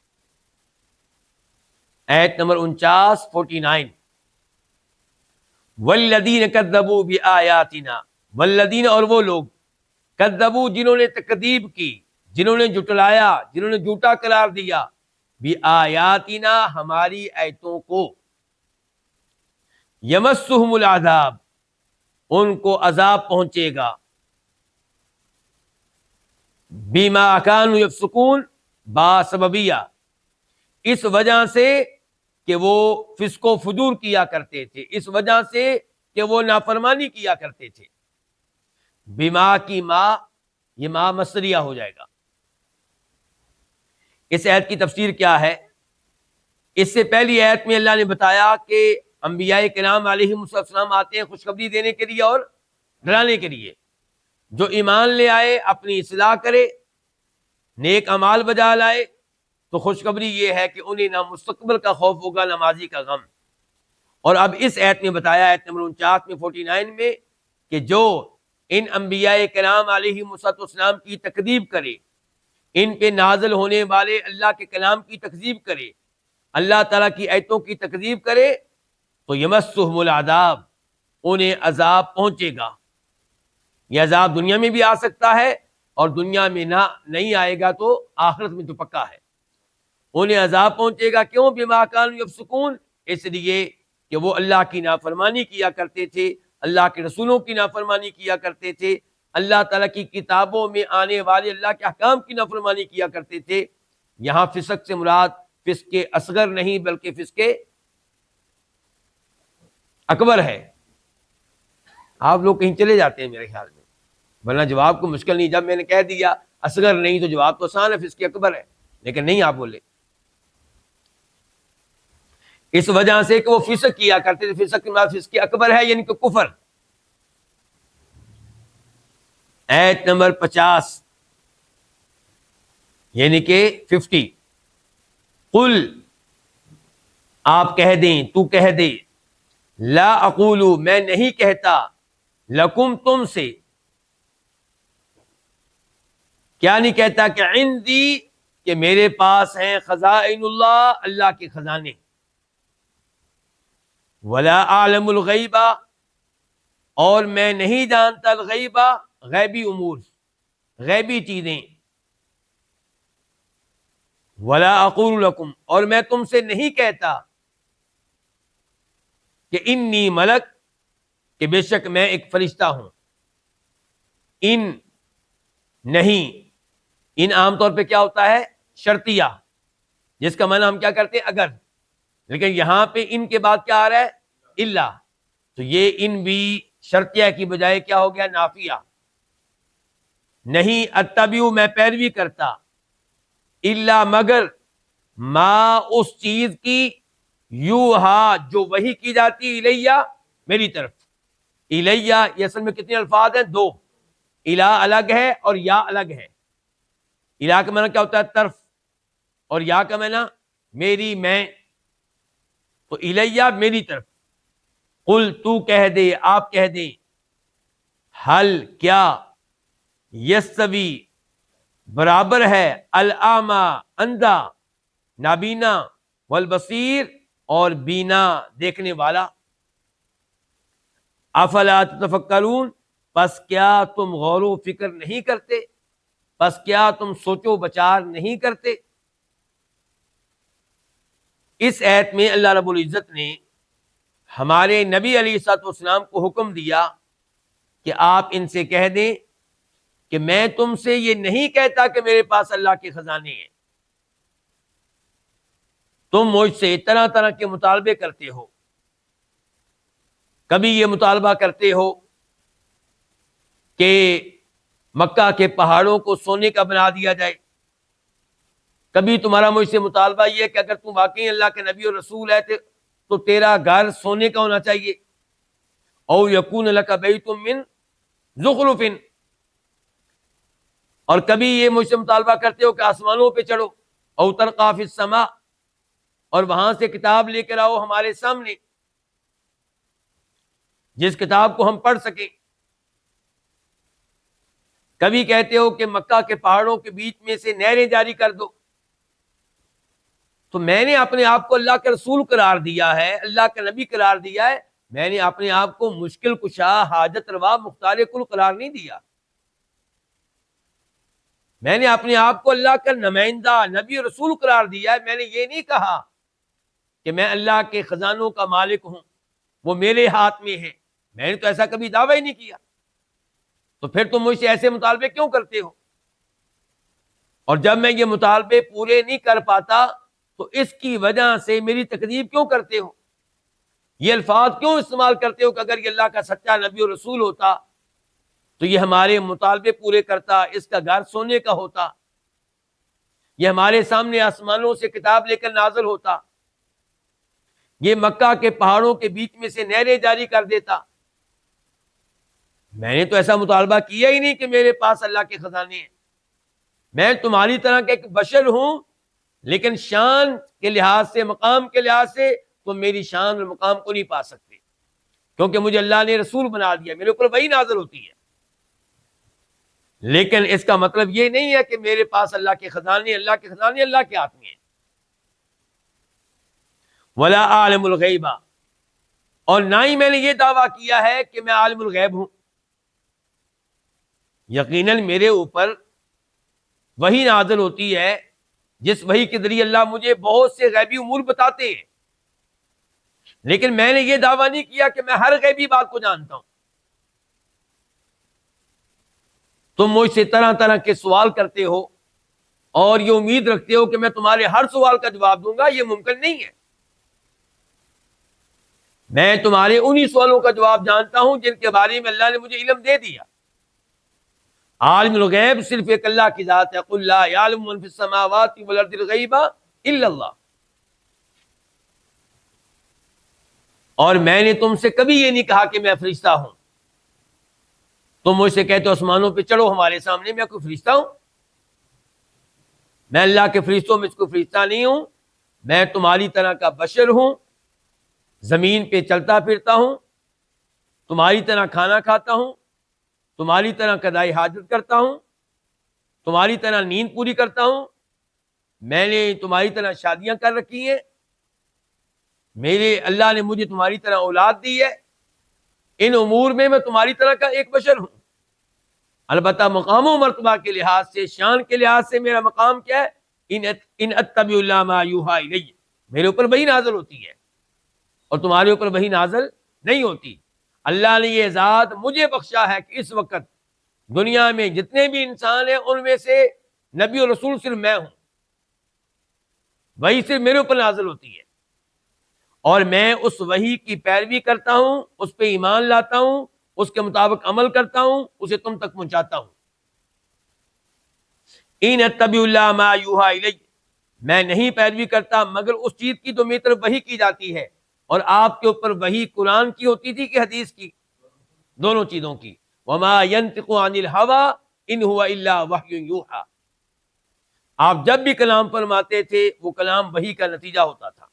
آیت نمبر 49 والذین کذبوا بآیاتنا، والذین اور وہ لوگ، کذبوا جنہوں نے تکذیب کی، جنہوں نے جھٹلایا، جنہوں نے جھوٹا قرار دیا، بآیاتنا ہماری آیتوں کو، یمسہم العذاب ان کو عذاب پہنچے گا، بما کانوا یفسقون باسببیہ اس وجہ سے کہ وہ فسق و فجور کیا کرتے تھے، اس وجہ سے کہ وہ نافرمانی کیا کرتے تھے۔ بما کی ماں، یہ ماں مصدریہ ہو جائے گا۔ اس آیت کی تفسیر کیا ہے؟ اس سے پہلی آیت میں اللہ نے بتایا کہ انبیاء کرام علیہ السلام آتے ہیں خوشخبری دینے کے لیے اور ڈرانے کے لیے۔ جو ایمان لے آئے اپنی اصلاح کرے، نیک اعمال بجا لائے، تو خوشخبری یہ ہے کہ انہیں نہ مستقبل کا خوف ہوگا نہ ماضی کا غم۔ اور اب اس آیت میں بتایا، آیت نمبر 49 میں 49 میں، کہ جو ان انبیاء کرام علیہ السلام کی تکذیب کرے، ان پہ نازل ہونے والے اللہ کے کلام کی تکذیب کرے، اللہ تعالیٰ کی آیتوں کی تکذیب کرے، تو یمسہم العذاب انہیں عذاب پہنچے گا۔ یہ عذاب دنیا میں بھی آ سکتا ہے، اور دنیا میں نہیں آئے گا تو آخرت میں تو پکا ہے۔ انہیں عذاب پہنچے گا، کیوں؟ بما کانوا یفسقون، اس لیے کہ وہ اللہ کی نافرمانی کیا کرتے تھے، اللہ کے رسولوں کی نافرمانی کیا کرتے تھے، اللہ تعالیٰ کی کتابوں میں آنے والے اللہ کے احکام کی نافرمانی کیا کرتے تھے۔ یہاں فسق سے مراد فسق اصغر نہیں بلکہ فسق اکبر ہے۔ آپ لوگ کہیں چلے جاتے ہیں میرے خیال میں، ورنہ جواب کو مشکل نہیں، جب میں نے کہہ دیا اصغر نہیں تو جواب تو آسان ہے، فسق اکبر ہے، لیکن نہیں آپ بولے۔ اس وجہ سے کہ وہ فسق کیا کرتے تھے، فسق فسق اکبر ہے یعنی کہ کفر۔ آیت نمبر 50 یعنی کہ 50، قل آپ کہہ دیں، تو کہہ دے، لا اقول میں نہیں کہتا، لکم تم سے، کیا نہیں کہتا؟ کہ عندی کہ میرے پاس ہیں خزائن اللہ، اللہ کے خزانے، ولا اعلم الغیبہ اور میں نہیں جانتا الغیبہ غیبی امور، غیبی چیزیں، ولا اقول لکم اور میں تم سے نہیں کہتا کہ انی ملک کہ بے شک میں ایک فرشتہ ہوں۔ ان نہیں، ان عام طور پہ کیا ہوتا ہے؟ شرطیہ، جس کا معنی ہم کیا کرتے ہیں؟ اگر، لیکن یہاں پہ ان کے بعد کیا آ رہا ہے؟ الا، تو یہ ان بھی شرطیہ کی بجائے کیا ہو گیا؟ نافیہ۔ نہیں اتبعو میں پیروی کرتا، الا مگر، ما اس چیز کی، یوہا جو وحی کی جاتی، الیہ میری طرف۔ الیہ یہ اصل میں کتنے الفاظ ہیں؟ 2۔ الا الگ ہے اور یا الگ ہے۔ الا کا معنی کیا ہوتا ہے؟ طرف، اور یا کا معنی میری، میں، تو الیہ میری طرف۔ قل تو کہہ دے، آپ کہہ دیں، حل کیا، یستوی برابر ہے، الاعمی اندھا، نابینا، والبصیر اور بینا دیکھنے والا، افلا تتفکرون پس کیا تم غور و فکر نہیں کرتے، پس کیا تم سوچ و بچار نہیں کرتے۔ اس آیت میں اللہ رب العزت نے ہمارے نبی علیہ الصلوۃ والسلام کو حکم دیا کہ آپ ان سے کہہ دیں کہ میں تم سے یہ نہیں کہتا کہ میرے پاس اللہ کے خزانے ہیں، تم مجھ سے طرح طرح کے مطالبے کرتے ہو، کبھی یہ مطالبہ کرتے ہو کہ مکہ کے پہاڑوں کو سونے کا بنا دیا جائے، کبھی تمہارا مجھ سے مطالبہ یہ ہے کہ اگر تم واقعی اللہ کے نبی اور رسول ہے تو تیرا گھر سونے کا ہونا چاہیے، او یکون لک بیت من زخرف، اور کبھی یہ مجھ سے مطالبہ کرتے ہو کہ آسمانوں پہ چڑھو، او ترقی فی السماء، اور وہاں سے کتاب لے کر آؤ ہمارے سامنے جس کتاب کو ہم پڑھ سکیں۔ کبھی کہتے ہو کہ مکہ کے پہاڑوں کے بیچ میں سے نہریں جاری کر دو، تو میں نے اپنے آپ کو اللہ کا رسول قرار دیا ہے، اللہ کا نبی قرار دیا ہے، میں نے اپنے آپ کو مشکل کشا، حاجت روا، مختار کل قرار نہیں دیا، میں نے اپنے آپ کو اللہ کا نمائندہ، نبی رسول قرار دیا ہے۔ میں نے یہ نہیں کہا کہ میں اللہ کے خزانوں کا مالک ہوں، وہ میرے ہاتھ میں ہے، میں نے تو ایسا کبھی دعویٰ ہی نہیں کیا، تو پھر تم مجھ سے ایسے مطالبے کیوں کرتے ہو؟ اور جب میں یہ مطالبے پورے نہیں کر پاتا تو اس کی وجہ سے میری تکذیب کیوں کرتے ہو؟ یہ الفاظ کیوں استعمال کرتے ہو کہ اگر یہ اللہ کا سچا نبی اور رسول ہوتا تو یہ ہمارے مطالبے پورے کرتا، اس کا گھر سونے کا ہوتا، یہ ہمارے سامنے آسمانوں سے کتاب لے کر نازل ہوتا، یہ مکہ کے پہاڑوں کے بیچ میں سے نہریں جاری کر دیتا۔ میں نے تو ایسا مطالبہ کیا ہی نہیں کہ میرے پاس اللہ کے خزانے ہیں، میں تمہاری طرح کا ایک بشر ہوں، لیکن شان کے لحاظ سے، مقام کے لحاظ سے تم میری شان اور مقام کو نہیں پا سکتے، کیونکہ مجھے اللہ نے رسول بنا دیا، میرے اوپر وہی نازل ہوتی ہے۔ لیکن اس کا مطلب یہ نہیں ہے کہ میرے پاس اللہ کے خزانے اللہ کے ہاتھ میں ہیں۔ ولا عالم الغیب، اور نہ ہی میں نے یہ دعویٰ کیا ہے کہ میں عالم الغیب ہوں۔ یقیناً میرے اوپر وہی نازل ہوتی ہے جس وحی کے ذریعے اللہ مجھے بہت سے غیبی امور بتاتے ہیں، لیکن میں نے یہ دعویٰ نہیں کیا کہ میں ہر غیبی بات کو جانتا ہوں۔ تم مجھ سے طرح طرح کے سوال کرتے ہو اور یہ امید رکھتے ہو کہ میں تمہارے ہر سوال کا جواب دوں گا، یہ ممکن نہیں ہے۔ میں تمہارے انہی سوالوں کا جواب جانتا ہوں جن کے بارے میں اللہ نے مجھے علم دے دیا۔ عالم الغیب صرف ایک اللہ کی ذات ہے، قل لا یعلم من فی السماوات والارض الغیب الا اللہ۔ اور میں نے تم سے کبھی یہ نہیں کہا کہ میں فرشتہ ہوں۔ تم مجھ سے کہتے ہو آسمانوں پہ چڑھو ہمارے سامنے، میں کوئی فرشتہ ہوں؟ میں اللہ کے فرشتوں میں کوئی فرشتہ نہیں ہوں، میں تمہاری طرح کا بشر ہوں، زمین پہ چلتا پھرتا ہوں، تمہاری طرح کھانا کھاتا ہوں، تمہاری طرح قضاء حاجت کرتا ہوں، تمہاری طرح نیند پوری کرتا ہوں، میں نے تمہاری طرح شادیاں کر رکھی ہیں، میرے اللہ نے مجھے تمہاری طرح اولاد دی ہے، ان امور میں میں تمہاری طرح کا ایک بشر ہوں۔ البتہ مقام و مرتبہ کے لحاظ سے، شان کے لحاظ سے میرا مقام کیا ہے؟ ان اتبع الا ما یوحی الی، میرے اوپر وہی نازل ہوتی ہے اور تمہارے اوپر وہی نازل نہیں ہوتی۔ اللہ نے یہ اعزاز مجھے بخشا ہے کہ اس وقت دنیا میں جتنے بھی انسان ہیں ان میں سے نبی اور رسول صرف میں ہوں، وہی صرف میرے اوپر نازل ہوتی ہے، اور میں اس وحی کی پیروی کرتا ہوں، اس پہ ایمان لاتا ہوں، اس کے مطابق عمل کرتا ہوں، اسے تم تک پہنچاتا ہوں۔ ان اتبع الا ما یوحی الی، میں نہیں پیروی کرتا مگر اس چیز کی جو میری طرف وحی کی جاتی ہے، اور آپ کے اوپر وحی قرآن کی ہوتی تھی کہ حدیث کی؟ دونوں چیزوں کی۔ وما ينطق عن الهوى ان هو الا وحی یوحى، آپ جب بھی کلام فرماتے تھے وہ کلام وحی کا نتیجہ ہوتا تھا۔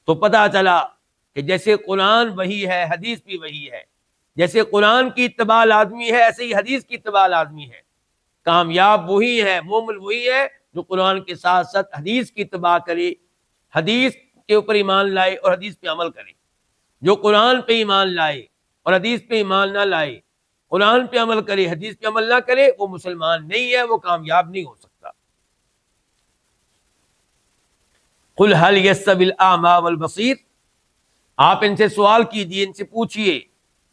تو پتہ چلا کہ جیسے قرآن وحی ہے، حدیث بھی وحی ہے، جیسے قرآن کی اتباع لازمی ہے ایسے ہی حدیث کی اتباع لازمی ہے۔ کامیاب وہی ہے، مومن وہی ہے جو قرآن کے ساتھ ساتھ حدیث کی اتباع کرے، حدیث کے اوپر ایمان لائے اور حدیث پہ عمل کرے۔ جو قرآن پہ ایمان لائے اور حدیث پہ ایمان نہ لائے، قرآن پہ عمل کرے حدیث پہ عمل نہ کرے، وہ مسلمان نہیں ہے، وہ کامیاب نہیں ہو سکتا۔ قل هل يستوي الاعمى والبصير، آپ ان سے سوال کیجیے، ان سے پوچھئے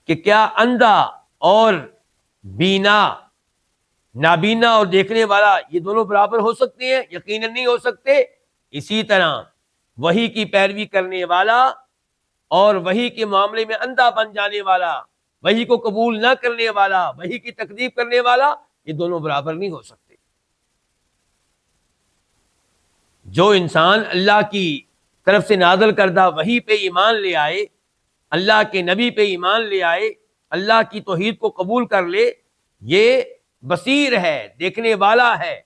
کہ کیا اندھا اور بینا، نابینا اور دیکھنے والا، یہ دونوں برابر ہو سکتے ہیں؟ یقیناً نہیں ہو سکتے۔ اسی طرح وحی کی پیروی کرنے والا اور وحی کے معاملے میں اندھا بن جانے والا، وحی کو قبول نہ کرنے والا، وحی کی تکذیب کرنے والا، یہ دونوں برابر نہیں ہو سکتے۔ جو انسان اللہ کی طرف سے نازل کردہ وحی پہ ایمان لے آئے، اللہ کے نبی پہ ایمان لے آئے، اللہ کی توحید کو قبول کر لے، یہ بصیر ہے، دیکھنے والا ہے،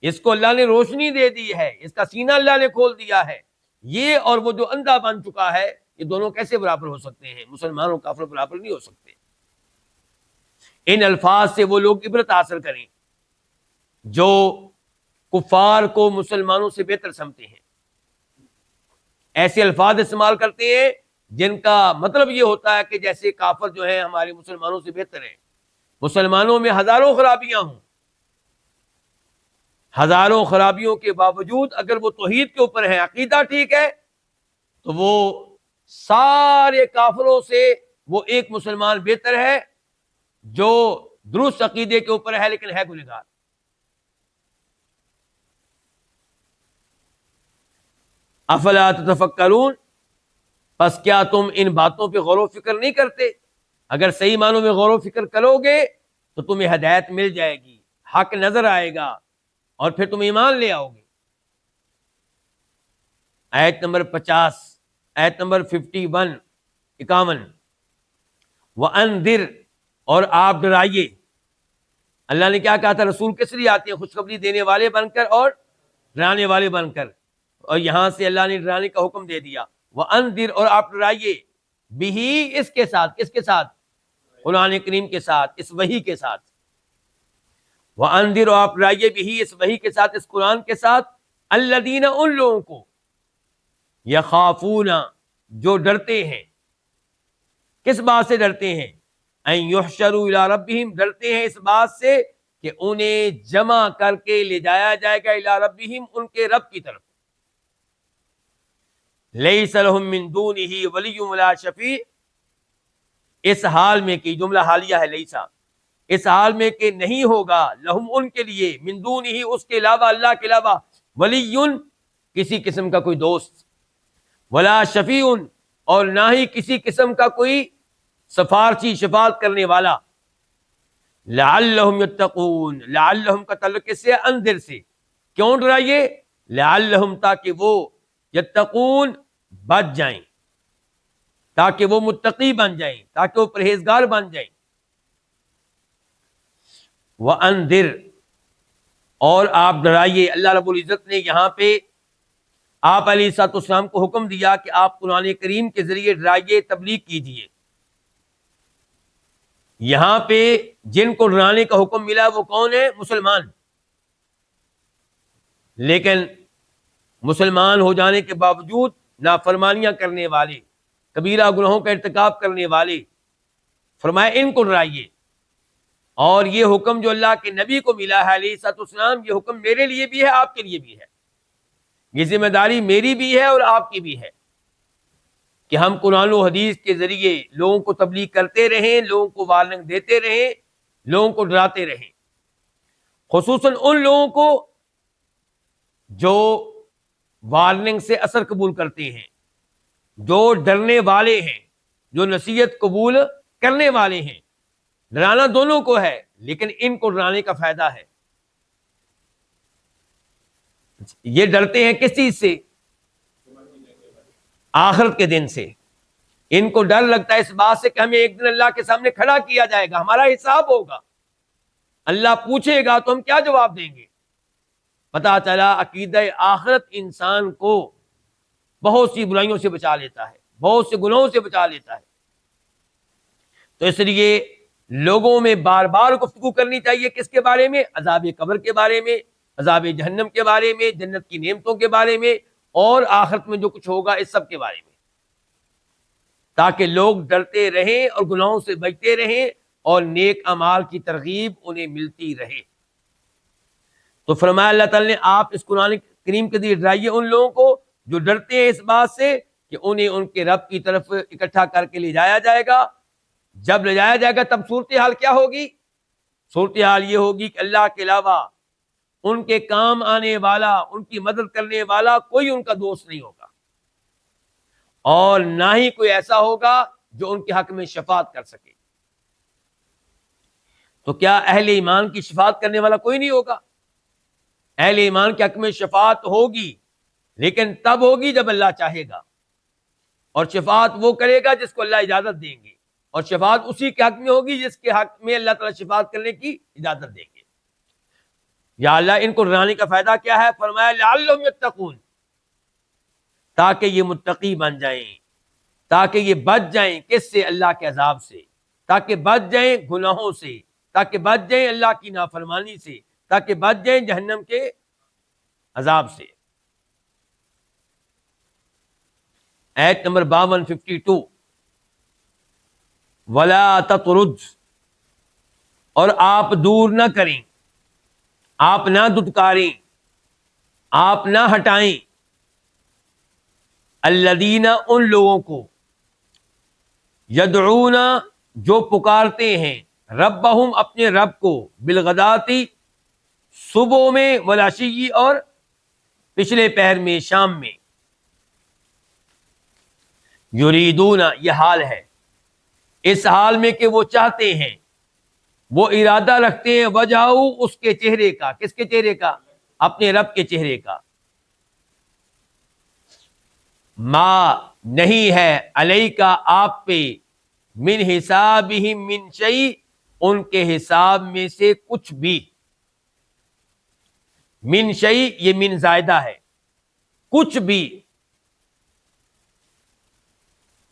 اس کو اللہ نے روشنی دے دی ہے، اس کا سینہ اللہ نے کھول دیا ہے۔ یہ اور وہ جو اندھا بن چکا ہے، یہ دونوں کیسے برابر ہو سکتے ہیں؟ مسلمان اور کافر برابر نہیں ہو سکتے۔ ان الفاظ سے وہ لوگ عبرت حاصل کریں جو کفار کو مسلمانوں سے بہتر سمجھتے ہیں، ایسے الفاظ استعمال کرتے ہیں جن کا مطلب یہ ہوتا ہے کہ جیسے کافر جو ہیں ہمارے مسلمانوں سے بہتر ہیں، مسلمانوں میں ہزاروں خرابیاں ہوں، ہزاروں خرابیوں کے باوجود اگر وہ توحید کے اوپر ہیں، عقیدہ ٹھیک ہے، تو وہ سارے کافروں سے وہ ایک مسلمان بہتر ہے جو درست عقیدے کے اوپر ہے لیکن ہے گنہگار۔ افلا تتفکرون، پس کیا تم ان باتوں پہ غور و فکر نہیں کرتے؟ اگر صحیح معنوں میں غور و فکر کرو گے تو تمہیں ہدایت مل جائے گی، حق نظر آئے گا، اور پھر تم ایمان لے آؤ گے۔ آیت نمبر 50، آیت نمبر 51، 51، وَأَنذِرْ، اور آپ ڈرائیے۔ اللہ نے کیا کہا تھا؟ رسول کس لیے آتے ہیں؟ خوشخبری دینے والے بن کر اور ڈرانے والے بن کر، اور یہاں سے اللہ نے ڈرانے کا حکم دے دیا۔ وَأَنذِرْ، اور آپ ڈرائیے، بِهِ، اس کے ساتھ، کس کے ساتھ؟ قرآن کریم کے ساتھ، اس وحی کے ساتھ۔ وَأَنذِرْ، اور آپ ڈرائیے، بِهِ، اس وحی کے ساتھ، اس قرآن کے ساتھ، الَّذِينَ، ان لوگوں کو، یخافون، جو ڈرتے ہیں۔ کس بات سے ڈرتے ہیں؟ ان یحشروا الی ربہم، ڈرتے ہیں اس بات سے کہ انہیں جمع کر کے لے جایا جائے گا الی ربہم، ان کے رب کی طرف۔ لیس لہم من دونہ ولی ولا شفیع، اس حال میں کہ جملہ حالیہ ہے لیسا، اس حال میں کہ نہیں ہوگا لہم، ان کے لیے، من دونہ، اس کے علاوہ، اللہ کے علاوہ، ولی، کسی قسم کا کوئی دوست، ولا شفیع، اور نہ ہی کسی قسم کا کوئی سفارشی، شفاعت کرنے والا۔ لعلہم یتقون، لعلہم کا تعلق کس سے؟ انذر سے۔ کیوں ڈرائیے؟ لعلہم، تاکہ وہ، یتقون، بچ جائیں، تاکہ وہ متقی بن جائیں، تاکہ وہ پرہیزگار بن جائیں۔ وَأَنذِرْ، اور آپ ڈرائیے۔ اللہ رب العزت نے یہاں پہ آپ علیہ الصلوۃ والسلام کو حکم دیا کہ آپ قرآن کریم کے ذریعے ڈرائیے، تبلیغ کیجیے۔ یہاں پہ جن کو ڈرانے کا حکم ملا وہ کون ہے؟ مسلمان۔ لیکن مسلمان ہو جانے کے باوجود نافرمانیاں کرنے والے، کبیرہ گناہوں کا ارتکاب کرنے والے، فرمایا ان کو ڈرائیے۔ اور یہ حکم جو اللہ کے نبی کو ملا ہے علیہ الصلوۃ والسلام، یہ حکم میرے لیے بھی ہے، آپ کے لیے بھی ہے۔ یہ ذمہ داری میری بھی ہے اور آپ کی بھی ہے کہ ہم قرآن و حدیث کے ذریعے لوگوں کو تبلیغ کرتے رہیں، لوگوں کو وارننگ دیتے رہیں، لوگوں کو ڈراتے رہیں، خصوصاً ان لوگوں کو جو وارننگ سے اثر قبول کرتے ہیں، جو ڈرنے والے ہیں، جو نصیحت قبول کرنے والے ہیں۔ ڈرانا دونوں کو ہے، لیکن ان کو ڈرانے کا فائدہ ہے۔ یہ ڈرتے ہیں کس چیز سے؟ آخرت کے دن سے۔ ان کو ڈر لگتا ہے اس بات سے کہ ہمیں ایک دن اللہ کے سامنے کھڑا کیا جائے گا، ہمارا حساب ہوگا، اللہ پوچھے گا تو ہم کیا جواب دیں گے۔ پتہ چلا عقیدہ آخرت انسان کو بہت سی برائیوں سے بچا لیتا ہے، بہت سے گناہوں سے بچا لیتا ہے۔ تو اس لیے لوگوں میں بار بار گفتگو کرنی چاہیے، کس کے بارے میں؟ عذاب قبر کے بارے میں، عذاب جہنم کے بارے میں، جنت کی نعمتوں کے بارے میں، اور آخرت میں جو کچھ ہوگا اس سب کے بارے میں، تاکہ لوگ ڈرتے رہیں اور گناہوں سے بچتے رہیں اور نیک اعمال کی ترغیب انہیں ملتی رہے۔ تو فرمایا اللہ تعالی نے آپ اس قرآن کریم کے ذریعے ڈرائیے ان لوگوں کو جو ڈرتے ہیں اس بات سے کہ انہیں ان کے رب کی طرف اکٹھا کر کے لے جایا جائے گا۔ جب لے جایا جائے گا تب صورتحال کیا ہوگی؟ صورتحال یہ ہوگی کہ اللہ کے علاوہ ان کے کام آنے والا، ان کی مدد کرنے والا کوئی ان کا دوست نہیں ہوگا، اور نہ ہی کوئی ایسا ہوگا جو ان کے حق میں شفاعت کر سکے۔ تو کیا اہل ایمان کی شفاعت کرنے والا کوئی نہیں ہوگا؟ اہل ایمان کے حق میں شفاعت ہوگی، لیکن تب ہوگی جب اللہ چاہے گا، اور شفاعت وہ کرے گا جس کو اللہ اجازت دیں گے، اور شفاعت اسی کے حق میں ہوگی جس کے حق میں اللہ تعالیٰ شفاعت کرنے کی اجازت دیں گے۔ یا اللہ ان کو ڈرانے کا فائدہ کیا ہے؟ فرمایا لعلہم یتقون، تاکہ یہ متقی بن جائیں، تاکہ یہ بچ جائیں کس سے؟ اللہ کے عذاب سے، تاکہ بچ جائیں گناہوں سے، تاکہ بچ جائیں اللہ کی نافرمانی سے، تاکہ بچ جائیں جہنم کے عذاب سے۔ آیت نمبر 52 وَلَا تَطْرُدْ، اور آپ دور نہ کریں، آپ نہ دھتکاریں، آپ نہ ہٹائیں، الذین، ان لوگوں کو، یدعون، جو پکارتے ہیں، ربہم، اپنے رب کو، بالغداتی، صبح میں، والعشی، اور پچھلے پہر میں، شام میں، یریدون، یہ حال ہے، اس حال میں کہ وہ چاہتے ہیں، وہ ارادہ رکھتے ہیں، وجہو، اس کے چہرے کا، کس کے چہرے کا؟ اپنے رب کے چہرے کا، ما، نہیں ہے، علیکا، آپ پہ، من حسابہم من شیء، ان کے حساب میں سے کچھ بھی، من شیء، یہ من زائدہ ہے، کچھ بھی،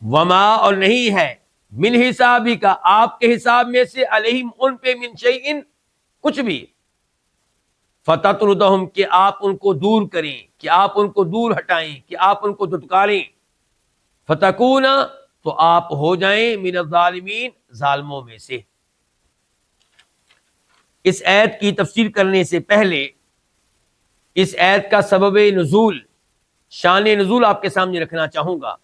وما، اور نہیں ہے، من حسابی کا، آپ کے حساب میں سے، علیہم، ان پہ، من شیء، کچھ بھی، فتطردہم، کہ آپ ان کو دور کریں، کہ آپ ان کو دور ہٹائیں، کہ آپ ان کو دھتکاریں، فتکون، تو آپ ہو جائیں، من الظالمین، ظالموں میں سے۔ اس آیت کی تفسیر کرنے سے پہلے اس آیت کا سبب نزول، شان نزول آپ کے سامنے رکھنا چاہوں گا۔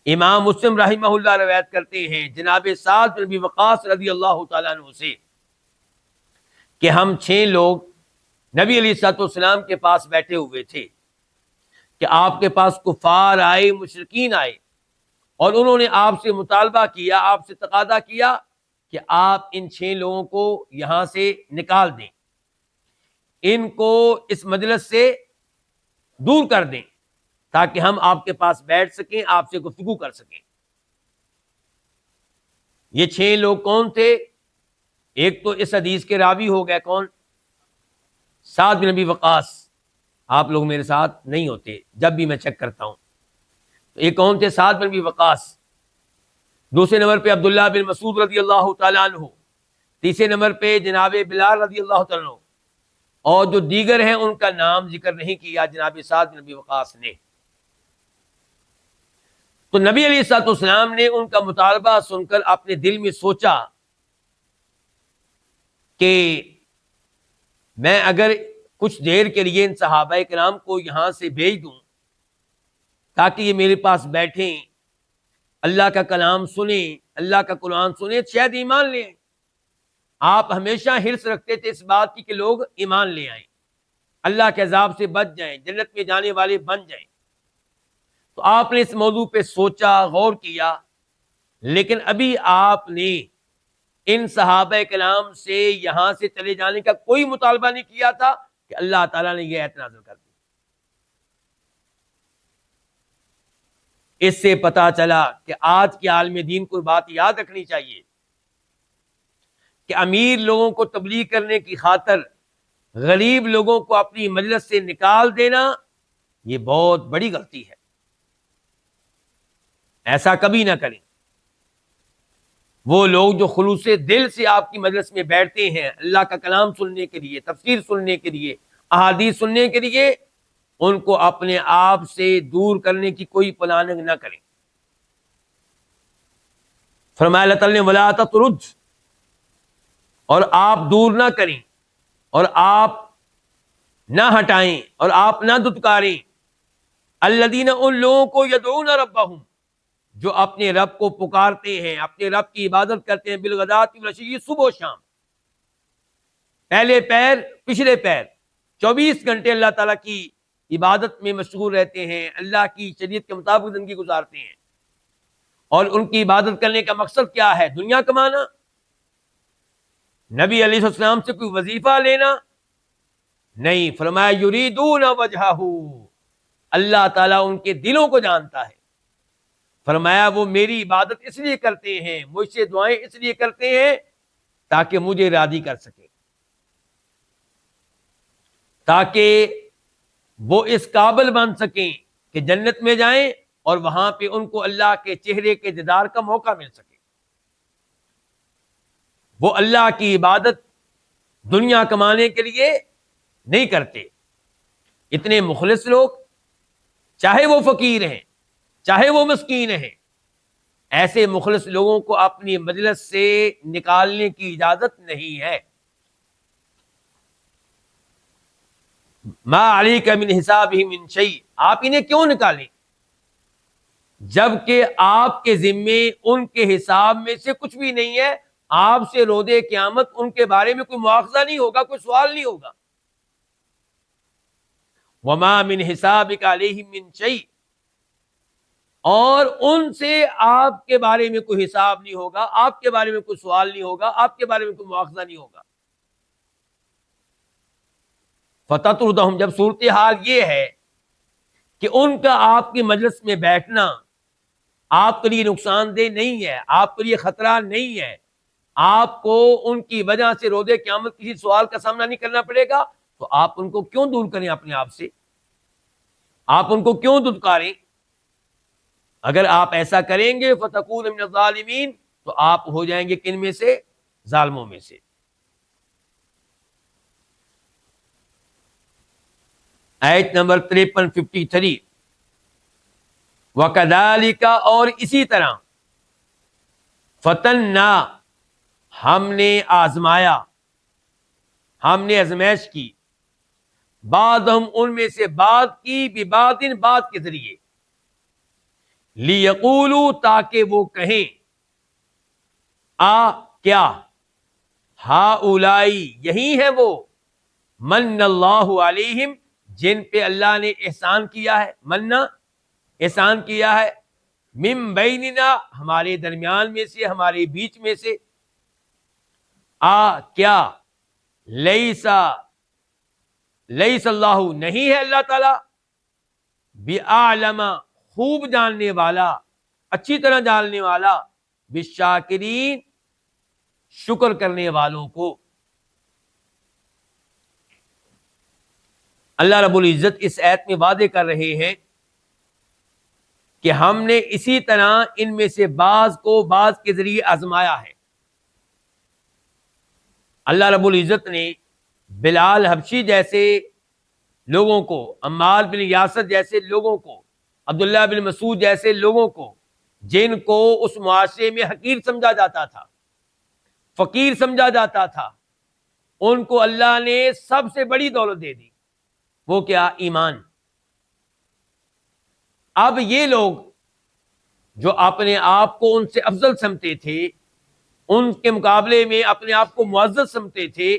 امام مسلم رحمہ اللہ روایت کرتے ہیں جناب سعد بن ابی وقاص رضی اللہ تعالیٰ عنہ سے کہ ہم 6 لوگ نبی علیہ الصلوۃ والسلام کے پاس بیٹھے ہوئے تھے کہ آپ کے پاس کفار آئے، مشرکین آئے، اور انہوں نے آپ سے مطالبہ کیا، آپ سے تقاضا کیا کہ آپ ان 6 لوگوں کو یہاں سے نکال دیں، ان کو اس مجلس سے دور کر دیں، تاکہ ہم آپ کے پاس بیٹھ سکیں، آپ سے گفتگو کر سکیں۔ یہ 6 لوگ کون تھے؟ ایک تو اس حدیث کے راوی ہو گئے، کون؟ سعد بن ابی وقاص۔ آپ لوگ میرے ساتھ نہیں ہوتے جب بھی میں چیک کرتا ہوں، تو یہ کون تھے؟ سعد بن ابی وقاص۔ دوسرے نمبر پہ عبداللہ بن مسعود رضی اللہ تعالیٰ عنہ، تیسرے نمبر پہ جناب بلال رضی اللہ تعالیٰ عنہ، اور جو دیگر ہیں ان کا نام ذکر نہیں کیا جناب سعد بن ابی وقاص نے۔ تو نبی علیہ الصلوۃ والسلام نے ان کا مطالبہ سن کر اپنے دل میں سوچا کہ میں اگر کچھ دیر کے لیے ان صحابہ کرام کو یہاں سے بھیج دوں تاکہ یہ میرے پاس بیٹھیں، اللہ کا کلام سنیں، اللہ کا قرآن سنیں، شاید ایمان لے آئیں۔ آپ ہمیشہ حرص رکھتے تھے اس بات کی کہ لوگ ایمان لے آئیں، اللہ کے عذاب سے بچ جائیں، جنت میں جانے والے بن جائیں۔ تو آپ نے اس موضوع پہ سوچا، غور کیا، لیکن ابھی آپ نے ان صحابہ کلام سے یہاں سے چلے جانے کا کوئی مطالبہ نہیں کیا تھا کہ اللہ تعالیٰ نے یہ آیت نازل کر دی۔ اس سے پتا چلا کہ آج کے عالم دین کو بات یاد رکھنی چاہیے کہ امیر لوگوں کو تبلیغ کرنے کی خاطر غریب لوگوں کو اپنی مجلس سے نکال دینا یہ بہت بڑی غلطی ہے، ایسا کبھی نہ کریں۔ وہ لوگ جو خلوص دل سے آپ کی مجلس میں بیٹھتے ہیں اللہ کا کلام سننے کے لیے، تفسیر سننے کے لیے، احادیث سننے کے لیے، ان کو اپنے آپ سے دور کرنے کی کوئی پلاننگ نہ کریں۔ فرمایا اللہ تعالیٰ نے وَلَا تَطْرُدْ، اور آپ دور نہ کریں، اور آپ نہ ہٹائیں، اور آپ نہ دھتکاریں، الذین، ان لوگوں کو، یدعون ربہم، جو اپنے رب کو پکارتے ہیں، اپنے رب کی عبادت کرتے ہیں، بالغداۃ والعشی، صبح و شام، پہلے پیر پچھلے پیر، 24 گھنٹے اللہ تعالیٰ کی عبادت میں مشغول رہتے ہیں، اللہ کی شریعت کے مطابق زندگی گزارتے ہیں، اور ان کی عبادت کرنے کا مقصد کیا ہے؟ دنیا کمانا، نبی علیہ السلام سے کوئی وظیفہ لینا نہیں۔ فرمایا یریدون وجہہ، اللہ تعالیٰ ان کے دلوں کو جانتا ہے۔ فرمایا وہ میری عبادت اس لیے کرتے ہیں، مجھ سے دعائیں اس لیے کرتے ہیں تاکہ مجھے راضی کر سکیں، تاکہ وہ اس قابل بن سکیں کہ جنت میں جائیں اور وہاں پہ ان کو اللہ کے چہرے کے دیدار کا موقع مل سکے۔ وہ اللہ کی عبادت دنیا کمانے کے لیے نہیں کرتے۔ اتنے مخلص لوگ، چاہے وہ فقیر ہیں چاہے وہ مسکین ہیں، ایسے مخلص لوگوں کو اپنی مجلس سے نکالنے کی اجازت نہیں ہے۔ ما علیک من حسابہم من شیء، آپ انہیں کیوں نکالیں جبکہ آپ کے ذمے ان کے حساب میں سے کچھ بھی نہیں ہے؟ آپ سے روز قیامت ان کے بارے میں کوئی مواخذہ نہیں ہوگا، کوئی سوال نہیں ہوگا۔ وما من حسابک علیہم من شیء، اور ان سے آپ کے بارے میں کوئی حساب نہیں ہوگا، آپ کے بارے میں کوئی سوال نہیں ہوگا، آپ کے بارے میں کوئی مواخذہ نہیں ہوگا۔ فتطردہم، جب صورتحال یہ ہے کہ ان کا آپ کی مجلس میں بیٹھنا آپ کے لیے نقصان دہ نہیں ہے، آپ کے لیے خطرہ نہیں ہے، آپ کو ان کی وجہ سے روز قیامت کسی سوال کا سامنا نہیں کرنا پڑے گا، تو آپ ان کو کیوں دور کریں اپنے آپ سے؟ آپ ان کو کیوں دھتکاریں؟ اگر آپ ایسا کریں گے فتکون من الظالمین، تو آپ ہو جائیں گے کن میں سے؟ ظالموں میں سے۔ آیت نمبر 53 وَكَذَلِكَ، اور اسی طرح، فتننا، ہم نے آزمایا، ہم نے آزمائش کی، بعضہم، ان میں سے بعض کی، ببعض، بعض کے ذریعے، لیقولوا، تاکہ وہ کہیں، کیا، ہؤلاء، یہی ہے وہ، من اللہ علیہم، جن پہ اللہ نے احسان کیا ہے، مننا، احسان کیا ہے، من بیننا، ہمارے درمیان میں سے، ہمارے بیچ میں سے، کیا، لیس اللہ، نہیں ہے اللہ تعالی، بِأَعْلَمَ، خوب جاننے والا، اچھی طرح جاننے والا، بالشاکرین، شکر کرنے والوں کو۔ اللہ رب العزت اس آیت میں وعدے کر رہے ہیں کہ ہم نے اسی طرح ان میں سے بعض کو بعض کے ذریعے آزمایا ہے۔ اللہ رب العزت نے بلال حبشی جیسے لوگوں کو، عمار بن یاسر جیسے لوگوں کو، عبداللہ بن مسعود جیسے لوگوں کو، جن کو اس معاشرے میں حقیر سمجھا جاتا تھا، فقیر سمجھا جاتا تھا، ان کو اللہ نے سب سے بڑی دولت دے دی۔ وہ کیا؟ ایمان۔ اب یہ لوگ جو اپنے آپ کو ان سے افضل سمجھتے تھے، ان کے مقابلے میں اپنے آپ کو معزز سمجھتے تھے،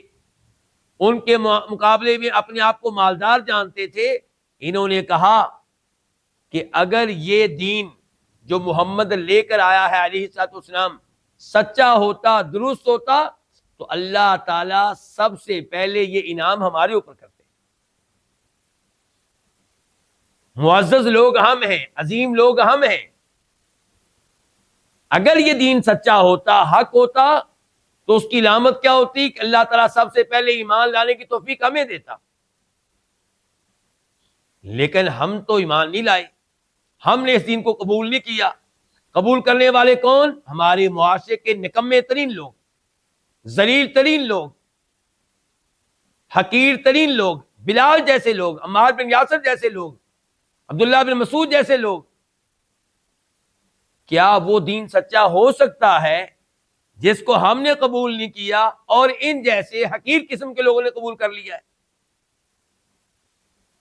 ان کے مقابلے میں اپنے آپ کو مالدار جانتے تھے، انہوں نے کہا کہ اگر یہ دین جو محمد لے کر آیا ہے علیہ الصلوۃ والسلام سچا ہوتا، درست ہوتا، تو اللہ تعالی سب سے پہلے یہ انعام ہمارے اوپر کرتے۔ معزز لوگ ہم ہیں، عظیم لوگ ہم ہیں، اگر یہ دین سچا ہوتا، حق ہوتا، تو اس کی علامت کیا ہوتی کہ اللہ تعالیٰ سب سے پہلے ایمان لانے کی توفیق ہمیں دیتا۔ لیکن ہم تو ایمان نہیں لائے، ہم نے اس دین کو قبول نہیں کیا۔ قبول کرنے والے کون؟ ہمارے معاشرے کے نکمے ترین لوگ، ذلیل ترین لوگ، حقیر ترین لوگ، بلال جیسے لوگ، عمار بن یاسر جیسے لوگ، عبداللہ بن مسعود جیسے لوگ۔ کیا وہ دین سچا ہو سکتا ہے جس کو ہم نے قبول نہیں کیا اور ان جیسے حقیر قسم کے لوگوں نے قبول کر لیا ہے؟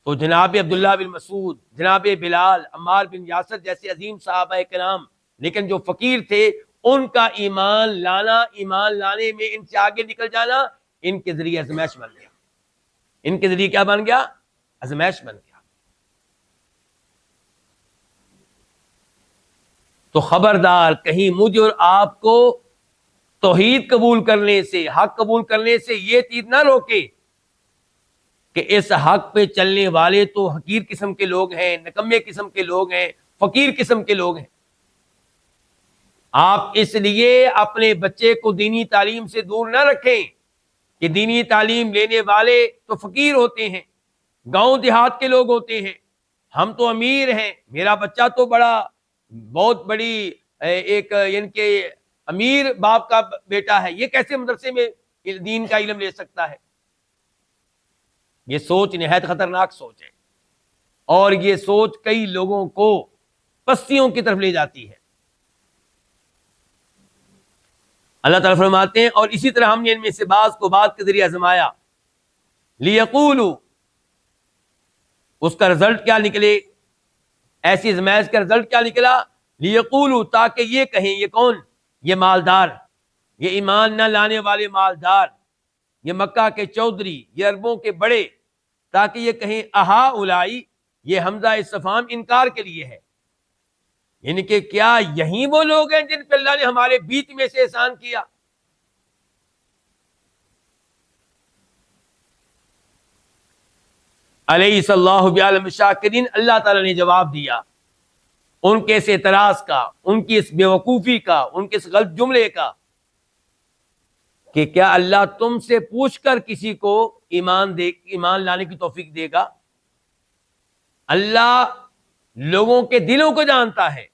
تو جناب عبداللہ بن مسعود، جناب بلال، عمار بن یاسر جیسے عظیم صحابہ کرام، لیکن جو فقیر تھے، ان کا ایمان لانا، ایمان لانے میں ان سے آگے نکل جانا، ان کے ذریعے آزمائش بن گیا۔ ان کے ذریعے کیا بن گیا؟ آزمائش بن گیا۔ تو خبردار کہیں مجھے اور آپ کو توحید قبول کرنے سے، حق قبول کرنے سے یہ چیز نہ روکے کہ اس حق پہ چلنے والے تو حقیر قسم کے لوگ ہیں، نکمے قسم کے لوگ ہیں، فقیر قسم کے لوگ ہیں۔ آپ اس لیے اپنے بچے کو دینی تعلیم سے دور نہ رکھیں کہ دینی تعلیم لینے والے تو فقیر ہوتے ہیں، گاؤں دیہات کے لوگ ہوتے ہیں، ہم تو امیر ہیں، میرا بچہ تو بہت بڑی ایک یعنی کہ امیر باپ کا بیٹا ہے، یہ کیسے مدرسے میں دین کا علم لے سکتا ہے؟ یہ سوچ نہایت خطرناک سوچ ہے، اور یہ سوچ کئی لوگوں کو پستیوں کی طرف لے جاتی ہے۔ اللہ تعالیٰ فرماتے ہیں اور اسی طرح ہم نے ان میں سے بعض کو بعض کے ذریعے آزمایا، لیقولوا، اس کا رزلٹ کیا نکلے، ایسی آزمائش کا رزلٹ کیا نکلا، لیقولوا، تاکہ یہ کہیں، یہ کون؟ یہ مالدار، یہ ایمان نہ لانے والے مالدار، یہ مکہ کے چودھری، یہ عربوں کے بڑے، تاکہ یہ کہیں اہا اولائی، یہ حمزہ استفہام انکار کے لیے ہے، یعنی کہ کیا یہی وہ لوگ ہیں جن پہ اللہ نے ہمارے بیچ میں سے احسان کیا؟ علیہ اللہ بعالم شاکرین، اللہ تعالیٰ نے جواب دیا ان کے اس اعتراض کا، ان کی اس بیوقوفی کا، ان کے اس غلط جملے کا، کہ کیا اللہ تم سے پوچھ کر کسی کو ایمان لانے کی توفیق دے گا؟ اللہ لوگوں کے دلوں کو جانتا ہے،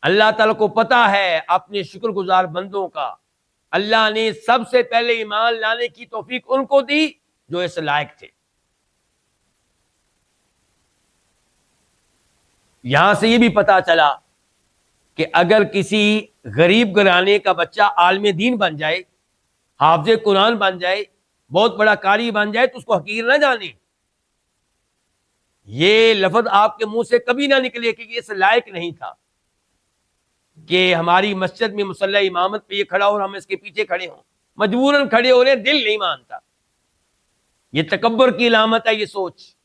اللہ تعالیٰ کو پتا ہے اپنے شکر گزار بندوں کا۔ اللہ نے سب سے پہلے ایمان لانے کی توفیق ان کو دی جو اس لائق تھے۔ یہاں سے یہ بھی پتا چلا کہ اگر کسی غریب گھرانے کا بچہ عالم دین بن جائے، حافظ قرآن بن جائے، بہت بڑا قاری بن جائے، تو اس کو حقیر نہ جانے۔ یہ لفظ آپ کے منہ سے کبھی نہ نکلے کہ یہ اس لائق نہیں تھا کہ ہماری مسجد میں مصلی امامت پہ یہ کھڑا اور ہم اس کے پیچھے کھڑے ہوں، مجبوراً کھڑے ہو رہے، دل نہیں مانتا۔ یہ تکبر کی علامت ہے یہ سوچ۔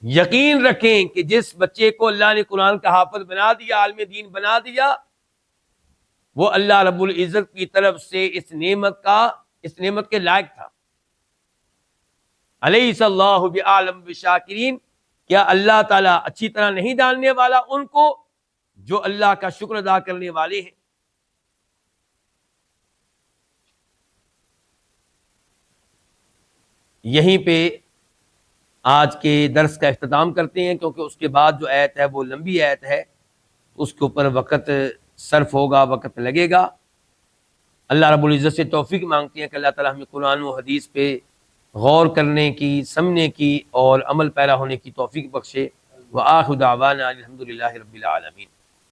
یقین رکھیں کہ جس بچے کو اللہ نے قرآن کا حافظ بنا دیا، عالم دین بنا دیا، وہ اللہ رب العزت کی طرف سے اس نعمت کے لائق تھا۔ علیہ اللہ بعالم بالشاکرین، کیا اللہ تعالیٰ اچھی طرح نہیں جاننے والا ان کو جو اللہ کا شکر ادا کرنے والے ہیں؟ یہیں پہ آج کے درس کا اختتام کرتے ہیں، کیونکہ اس کے بعد جو آیت ہے وہ لمبی آیت ہے، اس کے اوپر وقت صرف ہوگا، وقت لگے گا۔ اللہ رب العزت سے توفیق مانگتے ہیں کہ اللہ تعالیٰ ہمیں قرآن و حدیث پہ غور کرنے کی، سمجھنے کی اور عمل پیرا ہونے کی توفیق بخشے۔ وآخر دعوانا الحمدللہ رب العالمین۔